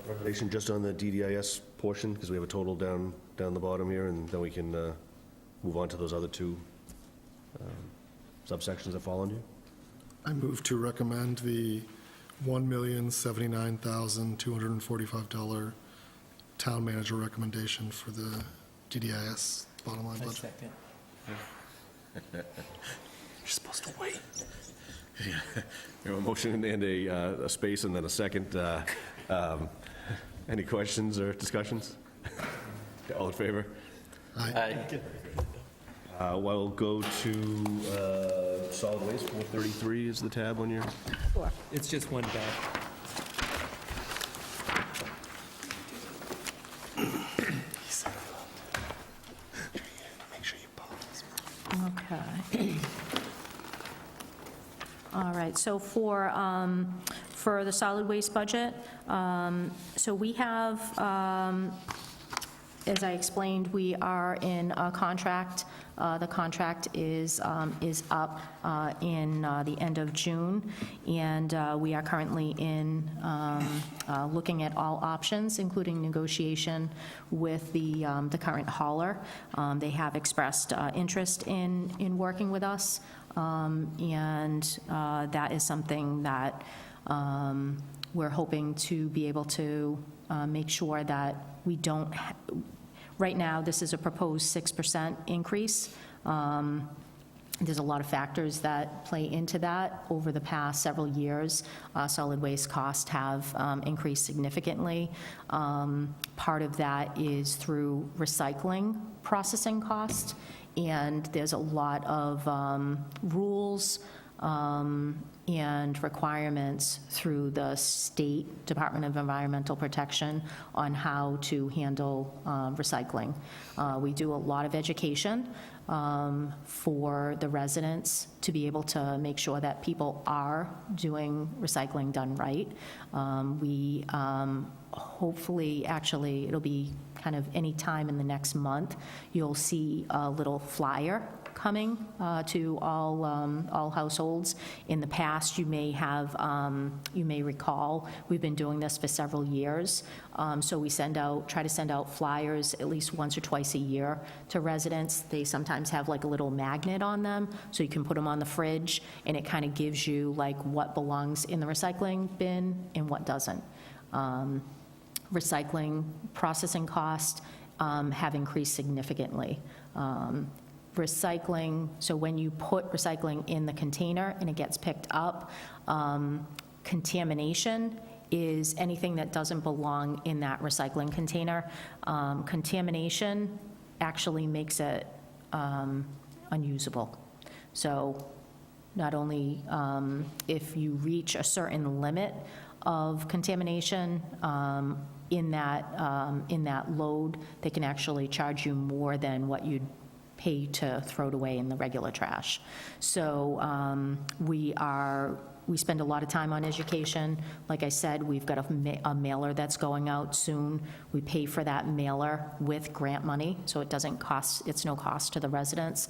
recommendation just on the DDIS portion, because we have a total down the bottom here, and then we can move on to those other two subsections that fall under you?
I move to recommend the $1,079,245 town manager recommendation for the DDIS bottom line
I
budget.
second.
You're supposed to wait.
We have a motion and a space and then a second. Any questions or discussions? All in favor?
Aye.
We'll go to solid waste, 433 is the tab on your...
It's just one bag.
Make sure you pause.
Okay. All right, so for the solid waste budget, so we have, as I explained, we are in a contract. The contract is up in the end of June, and we are currently in looking at all options, including negotiation with the current hauler. They have expressed interest in working with us, and that is something that we're hoping to be able to make sure that we don't, right now, this is a proposed 6% increase. There's a lot of factors that play into that. Over the past several years, solid waste costs have increased significantly. Part of that is through recycling processing cost, and there's a lot of rules and requirements through the State Department of Environmental Protection on how to handle recycling. We do a lot of education for the residents to be able to make sure that people are doing recycling done right. We hopefully, actually, it'll be kind of any time in the next month, you'll see a little flyer coming to all households. In the past, you may recall, we've been doing this for several years. So we try to send out flyers at least once or twice a year to residents. They sometimes have like a little magnet on them, so you can put them on the fridge, and it kind of gives you like what belongs in the recycling bin and what doesn't. Recycling processing costs have increased significantly. Recycling, so when you put recycling in the container and it gets picked up, contamination is anything that doesn't belong in that recycling container. Contamination actually makes it unusable. So not only if you reach a certain limit of contamination in that load, they can actually charge you more than what you'd pay to throw it away in the regular trash. So we spend a lot of time on education. Like I said, we've got a mailer that's going out soon. We pay for that mailer with grant money, so it doesn't cost, it's no cost to the residents.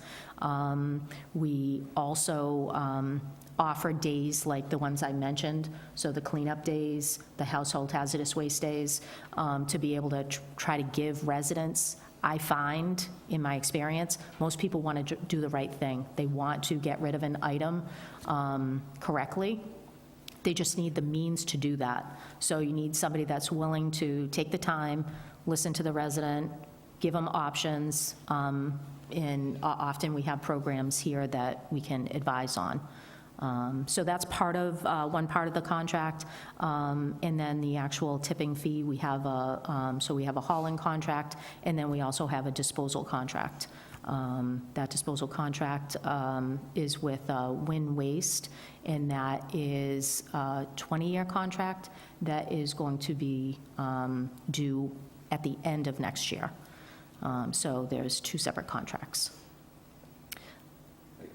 We also offer days like the ones I mentioned, so the cleanup days, the household hazardous waste days, to be able to try to give residents. I find, in my experience, most people want to do the right thing. They want to get rid of an item correctly. They just need the means to do that. So you need somebody that's willing to take the time, listen to the resident, give them options, and often we have programs here that we can advise on. So that's one part of the contract, and then the actual tipping fee, we have a hauling contract, and then we also have a disposal contract. That disposal contract is with Win Waste, and that is a 20-year contract that is going to be due at the end of next year. So there's two separate contracts.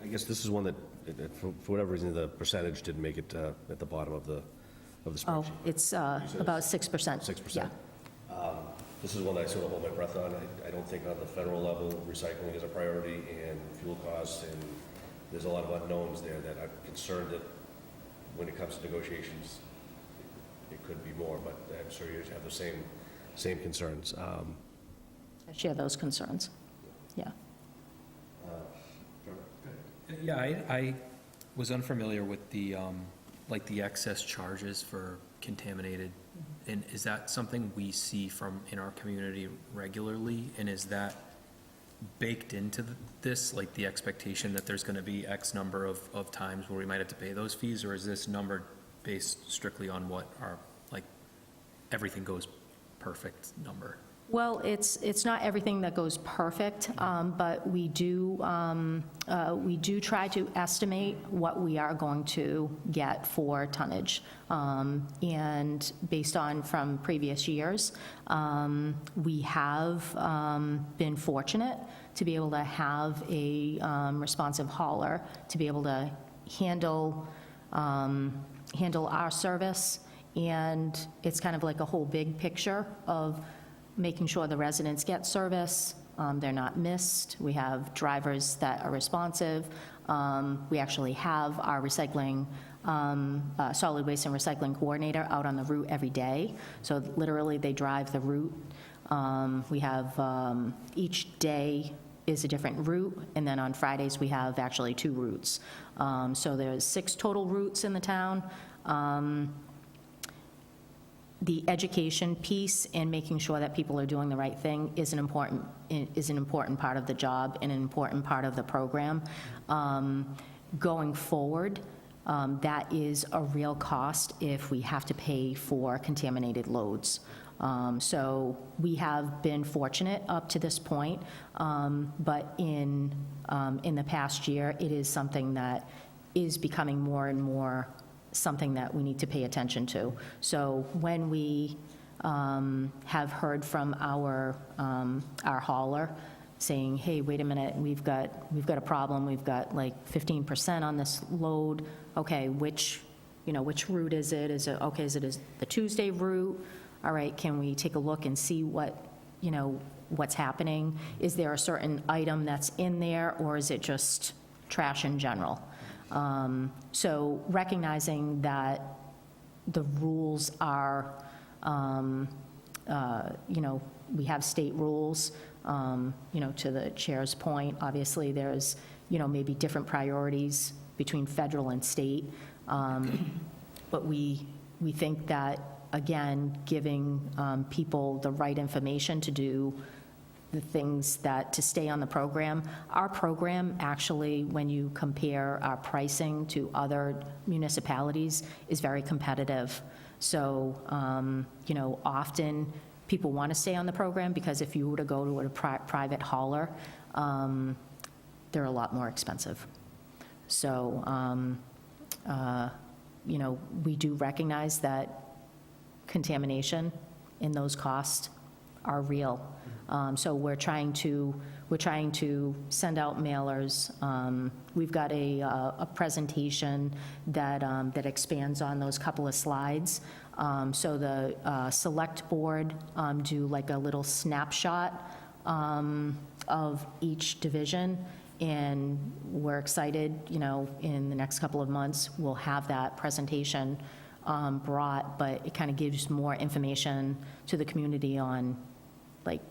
I guess this is one that, for whatever reason, the percentage didn't make it at the bottom of the
Oh,
spreadsheet.
it's about 6%.
6%.
Yeah.
This is one that I sort of hold my breath on. I don't think on the federal level, recycling is a priority, and fuel costs, and there's a lot of unknowns there that I'm concerned that when it comes to negotiations, it could be more, but I'm sure you have the same concerns.
I share those concerns. Yeah.
Yeah, I was unfamiliar with the, like, the excess charges for contaminated, and is that something we see in our community regularly? And is that baked into this, like the expectation that there's going to be X number of times where we might have to pay those fees? Or is this number based strictly on what our, like, everything goes perfect number?
Well, it's not everything that goes perfect, but we do try to estimate what we are going to get for tonnage. And based on from previous years, we have been fortunate to be able to have a responsive hauler to be able to handle our service. And it's kind of like a whole big picture of making sure the residents get service, they're not missed. We have drivers that are responsive. We actually have our recycling, solid waste and recycling coordinator out on the route every day. So literally, they drive the route. We have, each day is a different route, and then on Fridays, we have actually 2 routes. So there's 6 total routes in the town. The education piece and making sure that people are doing the right thing is an important part of the job and an important part of the program. Going forward, that is a real cost if we have to pay for contaminated loads. So we have been fortunate up to this point, but in the past year, it is something that is becoming more and more something that we need to pay attention to. So when we have heard from our hauler saying, hey, wait a minute, we've got a problem, we've got like 15% on this load, okay, which route is it? Is it the Tuesday route? All right, can we take a look and see what's happening? Is there a certain item that's in there, or is it just trash in general? So recognizing that the rules are, we have state rules, to the chair's point, obviously there's, maybe different priorities between federal and state. But we think that, again, giving people the right information to do the things to stay on the program. Our program, actually, when you compare our pricing to other municipalities, is very competitive. So, often people want to stay on the program because if you were to go to a private hauler, they're a lot more expensive. So, we do recognize that contamination in those costs are real. So we're trying to send out mailers. We've got a presentation that expands on those couple of slides. So the select board do like a little snapshot of each division, and we're excited, in the next couple of months, we'll have that presentation brought, but it kind of gives more information to the community on, like,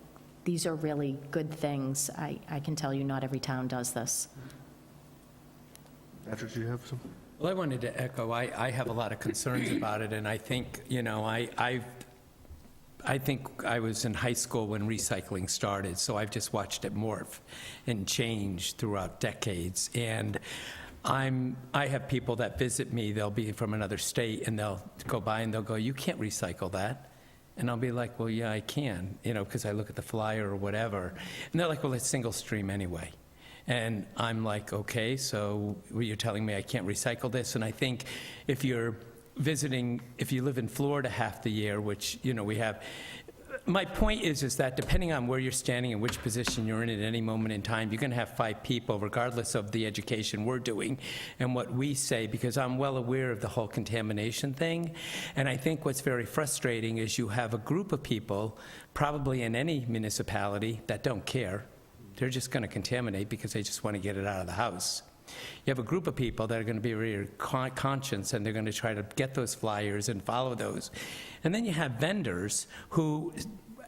these are really good things. I can tell you not every town does this.
Patrick, do you have some?
Well, I wanted to echo, I have a lot of concerns about it, and I think, I think I was in high school when recycling started, so I've just watched it morph and change throughout decades. And I have people that visit me, they'll be from another state, and they'll go by and they'll go, you can't recycle that. And I'll be like, well, yeah, I can, because I look at the flyer or whatever. And they're like, well, it's single stream anyway. And I'm like, okay, so you're telling me I can't recycle this? And I think if you live in Florida half the year, which, we have, My point is that depending on where you're standing and which position you're in at any moment in time, you're going to have 5 people, regardless of the education we're doing and what we say, because I'm well aware of the whole contamination thing. And I think what's very frustrating is you have a group of people, probably in any municipality, that don't care. They're just going to contaminate because they just want to get it out of the house. You have a group of people that are going to be very conscious, and they're going to try to get those flyers and follow those. And then you have vendors who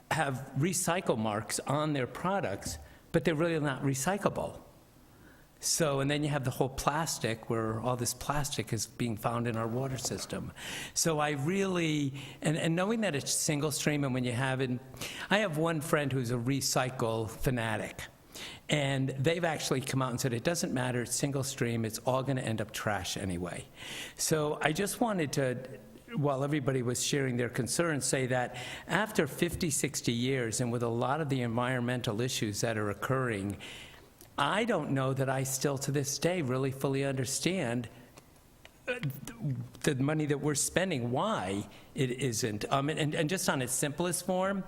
have recycle marks on their products, but they're really not recyclable. So, and then you have the whole plastic, where all this plastic is being found in our water system. So I really, and knowing that it's single stream, and when you have it, I have one friend who's a recycle fanatic. And they've actually come out and said, it doesn't matter, it's single stream, it's all going to end up trash anyway. So I just wanted to, while everybody was sharing their concerns, say that after 50, 60 years, and with a lot of the environmental issues that are occurring, I don't know that I still, to this day, really fully understand the money that we're spending, why it isn't. And just on its simplest form,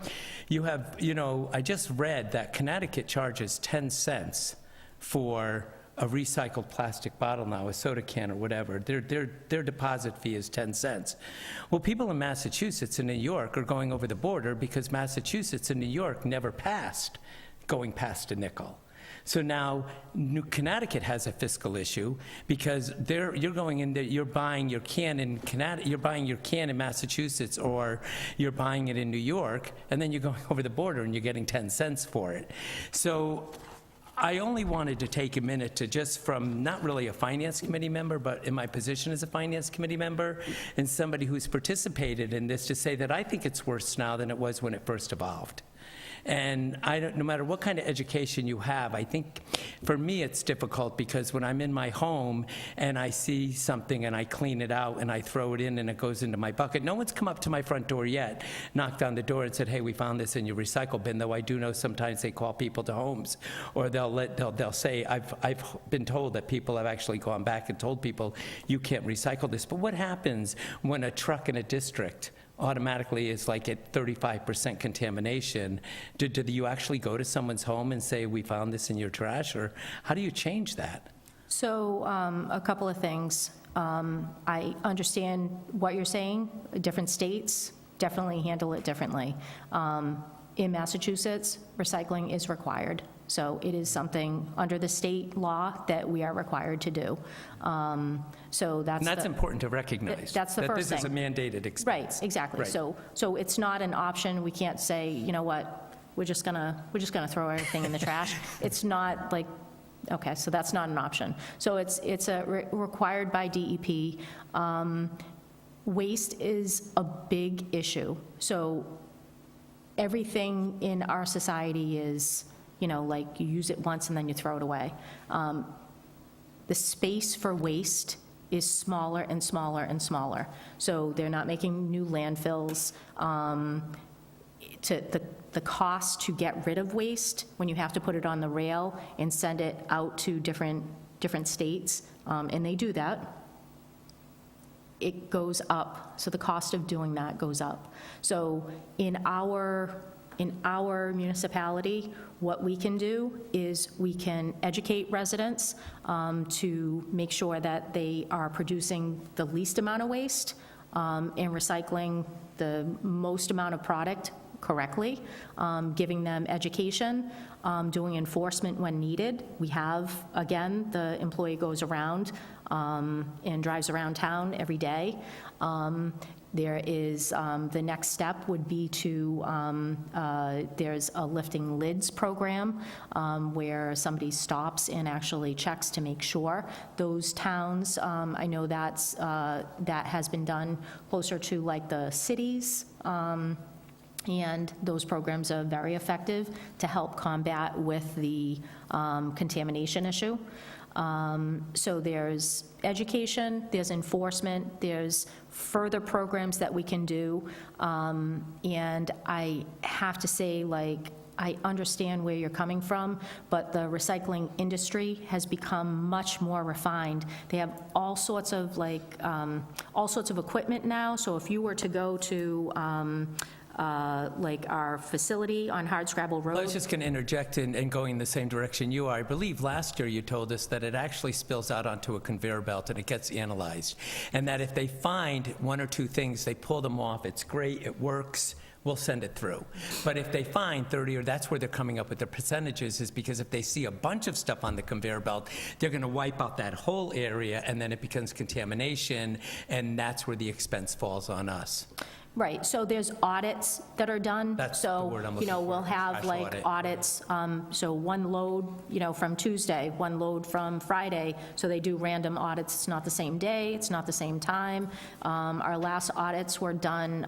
you have, I just read that Connecticut charges 10 cents for a recycled plastic bottle now, a soda can or whatever. Their deposit fee is 10 cents. Well, people in Massachusetts and New York are going over the border because Massachusetts and New York never passed going past a nickel. So now Connecticut has a fiscal issue because you're going in there, you're buying your can in Connecticut, you're buying your can in Massachusetts, or you're buying it in New York, and then you're going over the border and you're getting 10 cents for it. So I only wanted to take a minute to just, from not really a finance committee member, but in my position as a finance committee member and somebody who's participated in this, to say that I think it's worse now than it was when it first evolved. And no matter what kind of education you have, I think for me it's difficult because when I'm in my home and I see something and I clean it out and I throw it in and it goes into my bucket, no one's come up to my front door yet, knocked on the door and said, hey, we found this in your recycle bin, though I do know sometimes they call people to homes, or they'll say, I've been told that people have actually gone back and told people, you can't recycle this. But what happens when a truck in a district automatically is like at 35% contamination? Do you actually go to someone's home and say, we found this in your trash? Or how do you change that?
So a couple of things. I understand what you're saying. Different states definitely handle it differently. In Massachusetts, recycling is required. So it is something under the state law that we are required to do. So that's
And that's important to recognize.
That's the first thing.
That this is a mandated expense.
Right, exactly.
Right.
So it's not an option. We can't say, you know what, we're just gonna throw everything in the trash. It's not like, okay, so that's not an option. So it's required by DEP. Waste is a big issue. So everything in our society is, like you use it once and then you throw it away. The space for waste is smaller and smaller and smaller. So they're not making new landfills. The cost to get rid of waste, when you have to put it on the rail and send it out to different states, and they do that, it goes up. So the cost of doing that goes up. So in our municipality, what we can do is we can educate residents to make sure that they are producing the least amount of waste and recycling the most amount of product correctly, giving them education, doing enforcement when needed. We have, again, the employee goes around and drives around town every day. There is, the next step would be to, there's a lifting lids program where somebody stops and actually checks to make sure. Those towns, I know that has been done closer to like the cities, and those programs are very effective to help combat with the contamination issue. So there's education, there's enforcement, there's further programs that we can do. And I have to say, I understand where you're coming from, but the recycling industry has become much more refined. They have all sorts of equipment now. So if you were to go to like our facility on Hardscrabble Road.
I was just going to interject and going in the same direction you are. I believe last year you told us that it actually spills out onto a conveyor belt and it gets analyzed. And that if they find one or two things, they pull them off, it's great, it works, we'll send it through. But if they find 30, or that's where they're coming up with the percentages, is because if they see a bunch of stuff on the conveyor belt, they're going to wipe out that whole area, and then it becomes contamination, and that's where the expense falls on us.
Right, so there's audits that are done.
That's the word I'm looking
So,
for,
we'll have
crash
like
audit.
audits, so one load, from Tuesday, one load from Friday, so they do random audits. It's not the same day, it's not the same time. Our last audits were done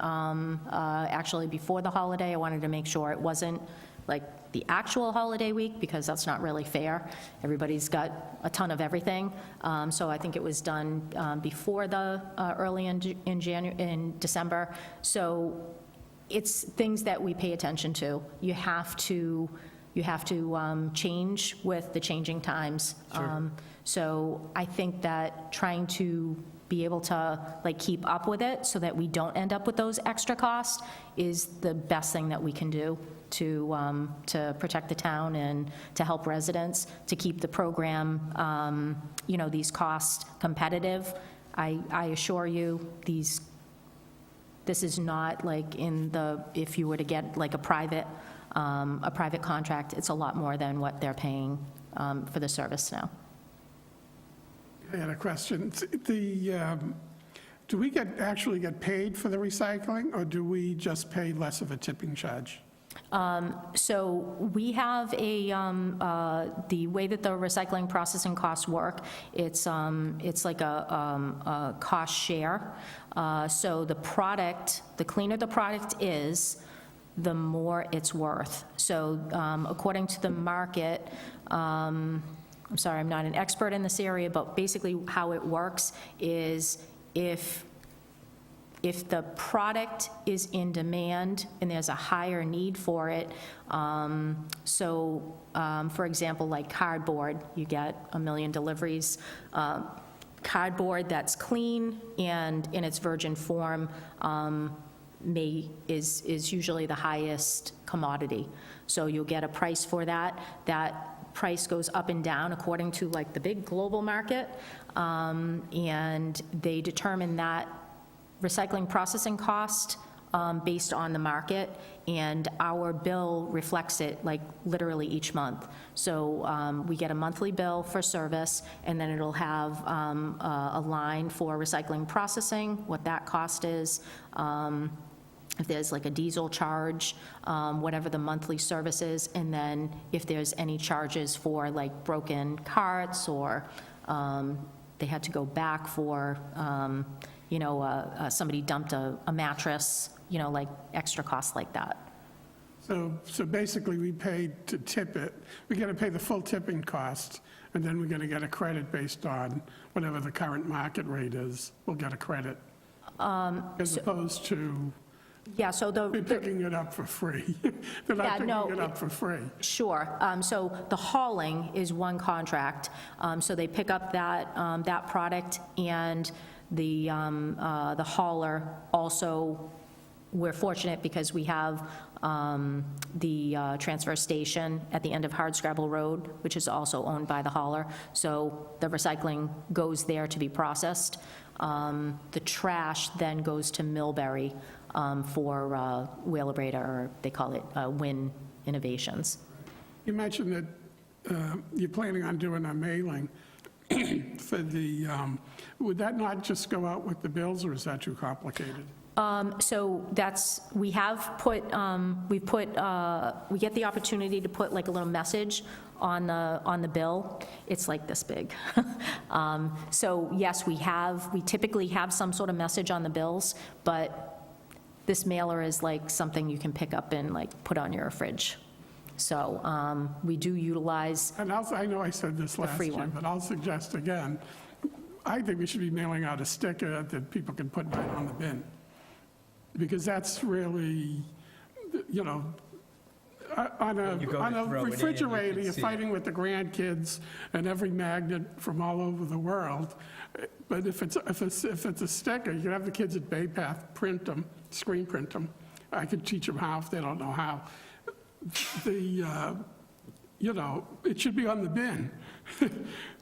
actually before the holiday. I wanted to make sure it wasn't like the actual holiday week, because that's not really fair. Everybody's got a ton of everything. So I think it was done before the early in December. So it's things that we pay attention to. You have to change with the changing times. So I think that trying to be able to like keep up with it so that we don't end up with those extra costs is the best thing that we can do to protect the town and to help residents, to keep the program, these costs competitive. I assure you, this is not like if you were to get like a private contract, it's a lot more than what they're paying for the service now.
I had a question. Do we actually get paid for the recycling, or do we just pay less of a tipping charge?
So we have the way that the recycling processing costs work, it's like a cost share. So the cleaner the product is, the more it's worth. So according to the market, I'm sorry, I'm not an expert in this area, but basically how it works is if the product is in demand and there's a higher need for it, for example, like cardboard, you get 1 million deliveries. Cardboard that's clean and in its virgin form is usually the highest commodity. So you'll get a price for that. That price goes up and down according to like the big global market, and they determine that recycling processing cost based on the market, and our bill reflects it like literally each month. So we get a monthly bill for service, and then it'll have a line for recycling processing, what that cost is, if there's like a diesel charge, whatever the monthly service is, and then if there's any charges for like broken carts, or they had to go back for, somebody dumped a mattress, like extra costs like that.
So basically, we pay to tip it. We got to pay the full tipping cost, and then we're going to get a credit based on whatever the current market rate is. We'll get a credit, as opposed to
Yeah, so
picking it up for free. They're not picking it up for free.
Sure. So the hauling is one contract. So they pick up that product, and the hauler also, we're fortunate because we have the transfer station at the end of Hardscrabble Road, which is also owned by the hauler. So the recycling goes there to be processed. The trash then goes to Millbury for Wheelabrator, or they call it Win Innovations.
You mentioned that you're planning on doing a mailing for the, would that not just go out with the bills, or is that too complicated?
So we get the opportunity to put like a little message on the bill. It's like this big. So yes, we typically have some sort of message on the bills, but this mailer is like something you can pick up and like put on your fridge. So we do utilize.
And also, I know I said this last
free
year,
one.
but I'll suggest again, I think we should be mailing out a sticker that people can put right on the bin. Because that's really, on a refrigerator, you're fighting with the grandkids and every magnet from all over the world. But if it's a sticker, you can have the kids at Bay Path print them, screen print them. I could teach them how if they don't know how. It should be on the bin,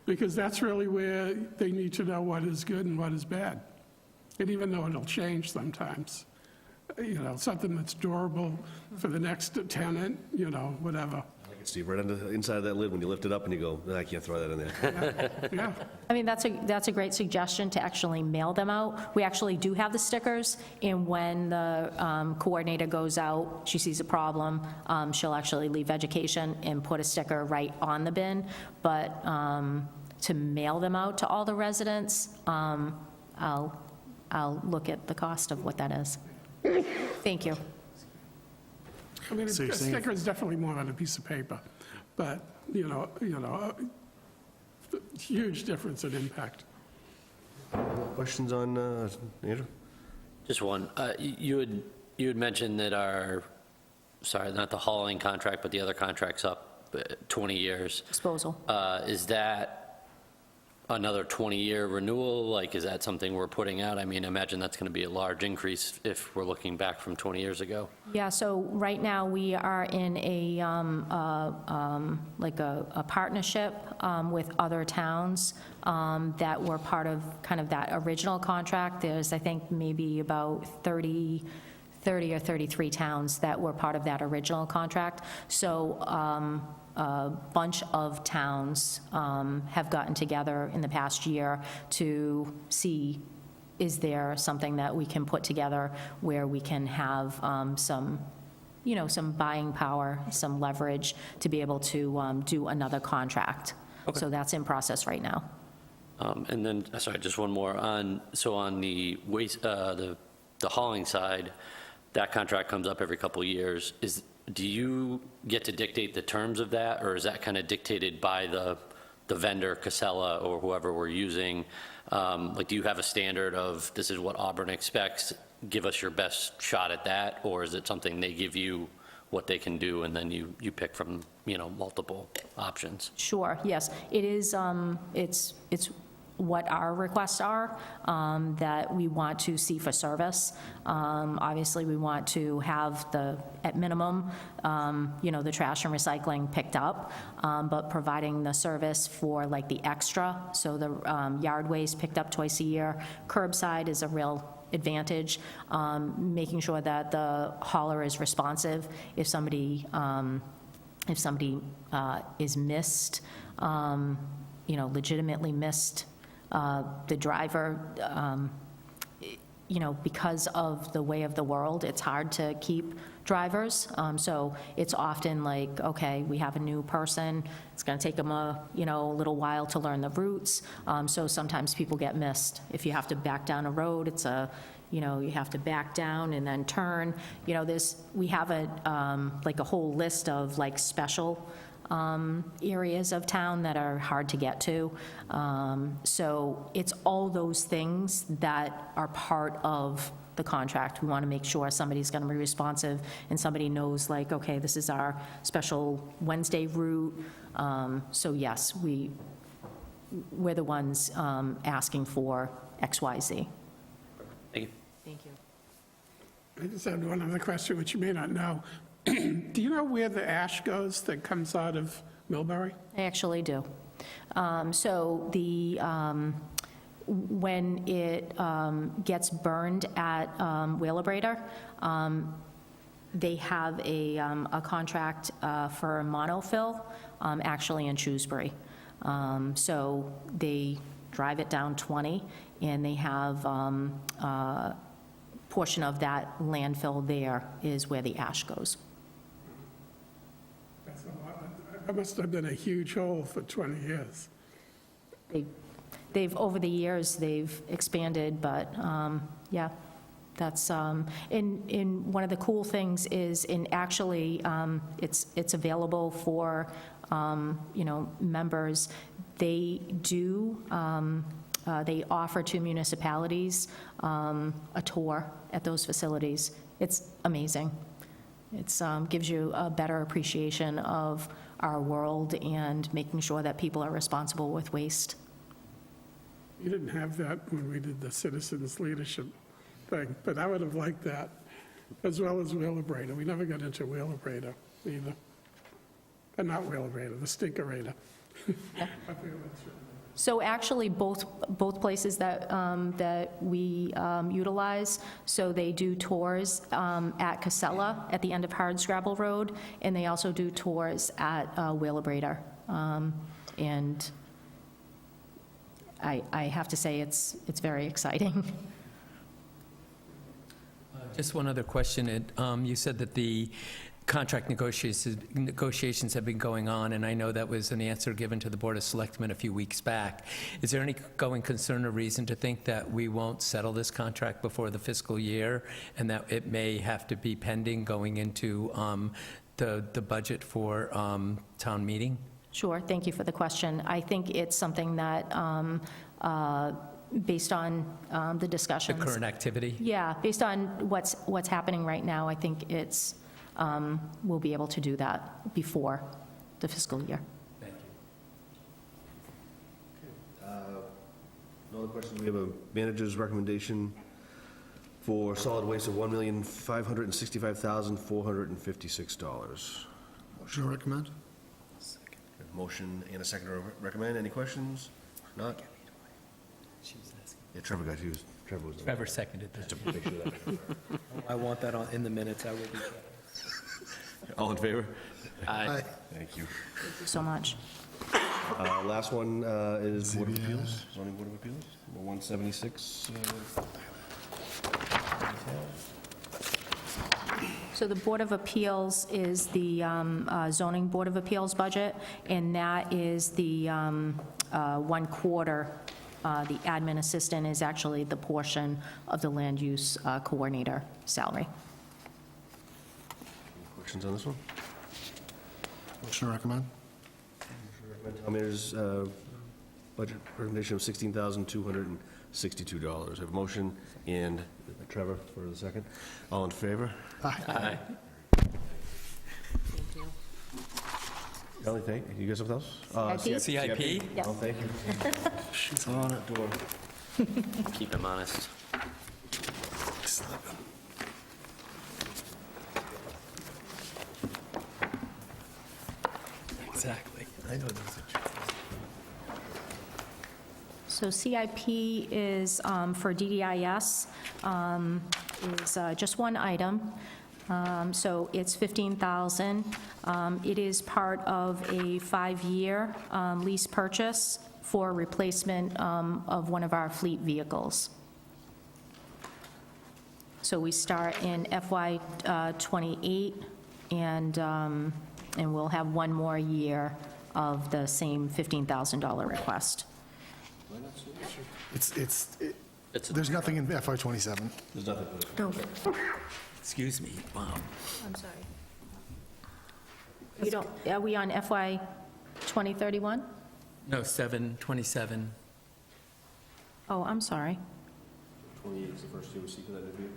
because that's really where they need to know what is good and what is bad. And even though it'll change sometimes, something that's durable for the next tenant, whatever.
Steve, right under the inside of that lid, when you lift it up and you go, I can't throw that in there.
Yeah.
I mean, that's a great suggestion to actually mail them out. We actually do have the stickers, and when the coordinator goes out, she sees a problem, she'll actually leave education and put a sticker right on the bin. But to mail them out to all the residents, I'll look at the cost of what that is. Thank you.
I mean,
So
a
you're saying-
sticker is definitely more than a piece of paper, but, huge difference in impact.
Questions on, Andrew?
Just one. You had mentioned that not the hauling contract, but the other contract's up 20 years.
Disposal.
Is that another 20-year renewal? Like, is that something we're putting out? I mean, I imagine that's going to be a large increase if we're looking back from 20 years ago.
Yeah, so right now, we are in a partnership with other towns that were part of kind of that original contract. There's, I think, maybe about 30 or 33 towns that were part of that original contract. So a bunch of towns have gotten together in the past year to see, is there something that we can put together where we can have some buying power, some leverage to be able to do another contract. So that's in process right now.
And then, sorry, just one more. On the waste, the hauling side, that contract comes up every couple of years. Do you get to dictate the terms of that, or is that kind of dictated by the vendor, Casella, or whoever we're using? Like, do you have a standard of, this is what Auburn expects, give us your best shot at that? Or is it something they give you what they can do, and then you pick from, multiple options?
Sure, yes. It is, it's what our requests are that we want to see for service. Obviously, we want to have at minimum, the trash and recycling picked up, but providing the service for like the extra, so the yard waste picked up twice a year. Curbside is a real advantage, making sure that the hauler is responsive if somebody is missed, legitimately missed. The driver, because of the way of the world, it's hard to keep drivers. So it's often like, okay, we have a new person. It's going to take them a little while to learn the routes. So sometimes people get missed. If you have to back down a road, it's you have to back down and then turn. We have a whole list of like special areas of town that are hard to get to. So it's all those things that are part of the contract. We want to make sure somebody's going to be responsive and somebody knows, like, okay, this is our special Wednesday route. So yes, we're the ones asking for XYZ.
Thank you.
Thank you.
I just had one other question, which you may not know. Do you know where the ash goes that comes out of Millbury?
I actually do. So when it gets burned at Wheelabrator, they have a contract for monofill, actually in Shrewsbury. So they drive it down 20, and they have a portion of that landfill there is where the ash goes.
That must have been a huge hole for 20 years.
They've, over the years, they've expanded, but, yeah, that's, and one of the cool things is, actually, it's available for, members. They do, they offer to municipalities a tour at those facilities. It's amazing. It gives you a better appreciation of our world and making sure that people are responsible with waste.
You didn't have that when we did the citizens leadership thing, but I would have liked that. as well as Wheelabrator. We never got into Wheelabrator either. Not Wheelabrator, the Stinkerator.
So actually, both places that, that we utilize, so they do tours at Casella at the end of Hardscrabble Road, and they also do tours at Wheelabrator. And I have to say, it's very exciting.
Just one other question. You said that the contract negotiations have been going on, and I know that was an answer given to the Board of Selectmen a few weeks back. Is there any going concern or reason to think that we won't settle this contract before the fiscal year, and that it may have to be pending going into the budget for town meeting?
Sure, thank you for the question. I think it's something that, based on the
The
discussions.
current activity?
Yeah, based on what's happening right now, I think it's, we'll be able to do that before the fiscal year.
Thank you.
No other questions? We have a manager's recommendation for solid waste of $1,565,456.
Motion to recommend?
Motion and a second to recommend. Any questions? Not? Yeah, Trevor got used. Trevor was.
Trevor seconded that.
Just to make sure that.
I want that in the minutes, I will be.
All in favor?
Aye.
Thank you.
Thank you so much.
Last one is Board of Appeals, zoning Board of Appeals, number 176.
So the Board of Appeals is the zoning Board of Appeals budget, and that is the 1/4. The admin assistant is actually the portion of the land use coordinator salary.
Questions on this one?
Motion to recommend?
Town manager's budget recommendation of $16,262. I have a motion, and Trevor for the second. All in favor?
Thank you.
Ellie, thank you. You got something else?
CIP?
CIP?
Yes.
Oh, thank you.
She's on it.
Door.
Keep him honest.
Exactly.
I know those are.
So CIP is for DDIS, is just one item. So it's $15,000. It is part of a 5-year lease purchase for replacement of one of our fleet vehicles. So we start in FY '28, and we'll have one more year of the same $15,000 request.
There's nothing in FY '27.
There's nothing.
No.
Excuse me. Wow.
I'm sorry. You don't, are we on FY 2031?
No, 727.
Oh, I'm sorry.
28 is the first year we see that review.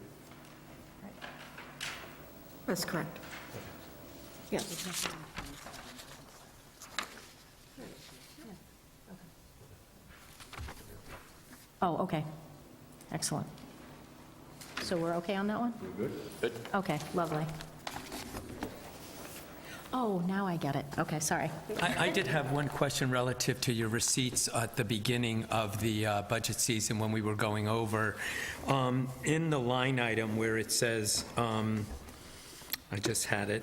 That's correct.
Yes. Oh, okay. Excellent. So we're okay on that one?
We're good?
Okay, lovely. Oh, now I get it. Okay, sorry.
I did have one question relative to your receipts at the beginning of the budget season when we were going over. In the line item where it says, I just had it,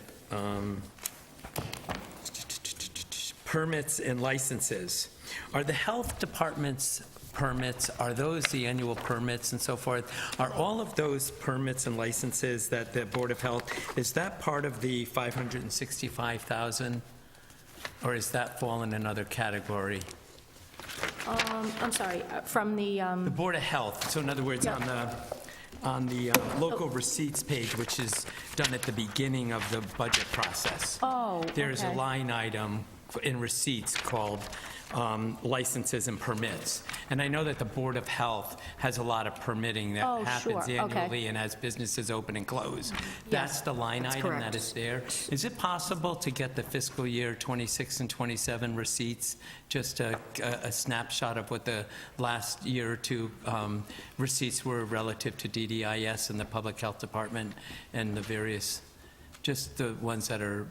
permits and licenses. Are the health department's permits, are those the annual permits and so forth? Are all of those permits and licenses that the Board of Health, is that part of the 565,000? Or is that fall in another category?
I'm sorry, from the,
The Board of Health, so in other words,
Yeah.
on the local receipts page, which is done at the beginning of the budget process.
oh,
There's a
okay.
line item in receipts called licenses and permits. And I know that the Board of Health has a lot of permitting that
Oh,
happens
sure, okay.
annually and as businesses open and close. That's the line item
correct.
that is there. Is it possible to get the fiscal year 26 and 27 receipts, just a snapshot of what the last year or two receipts were relative to DDIS and the Public Health Department and the various, just the ones that are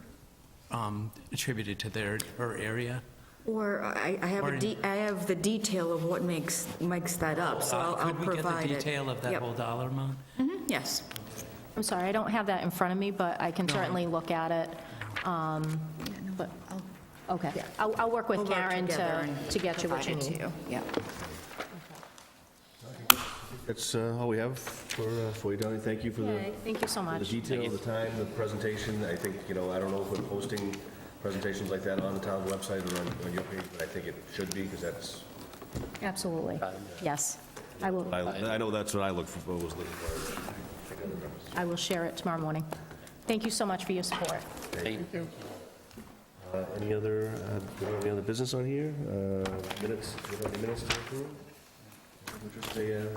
attributed to their area?
Or I have the detail of what makes that up, so I'll provide it.
Could we get the detail of that
Yep.
whole dollar amount?
Yes.
I'm sorry, I don't have that in front of me, but I can certainly look at it. But, okay. I'll work with
We'll work
Karen
together and
to get you what you
provide it to
need.
you. Yeah.
That's all we have for you, Donnie. Thank you for the
Okay, thank you so
for the
much.
detail, the time, the presentation. I think, I don't know if we're posting presentations like that on the town website or on your page, but I think it should be, because that's,
Absolutely. Yes. I will,
I know that's what I was looking for.
I will share it tomorrow morning. Thank you so much for your support.
Thank you.
Any other business on here? Minutes, do you have any minutes to approve? Just a,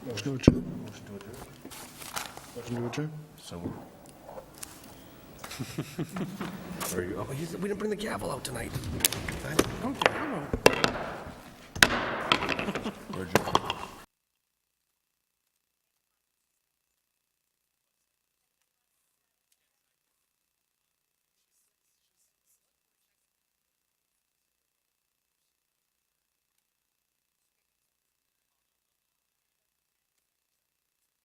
Motion to adjourn.
motion to adjourn.
Motion to adjourn.
So. Are you, we didn't bring the gavel out tonight. We're adjourned.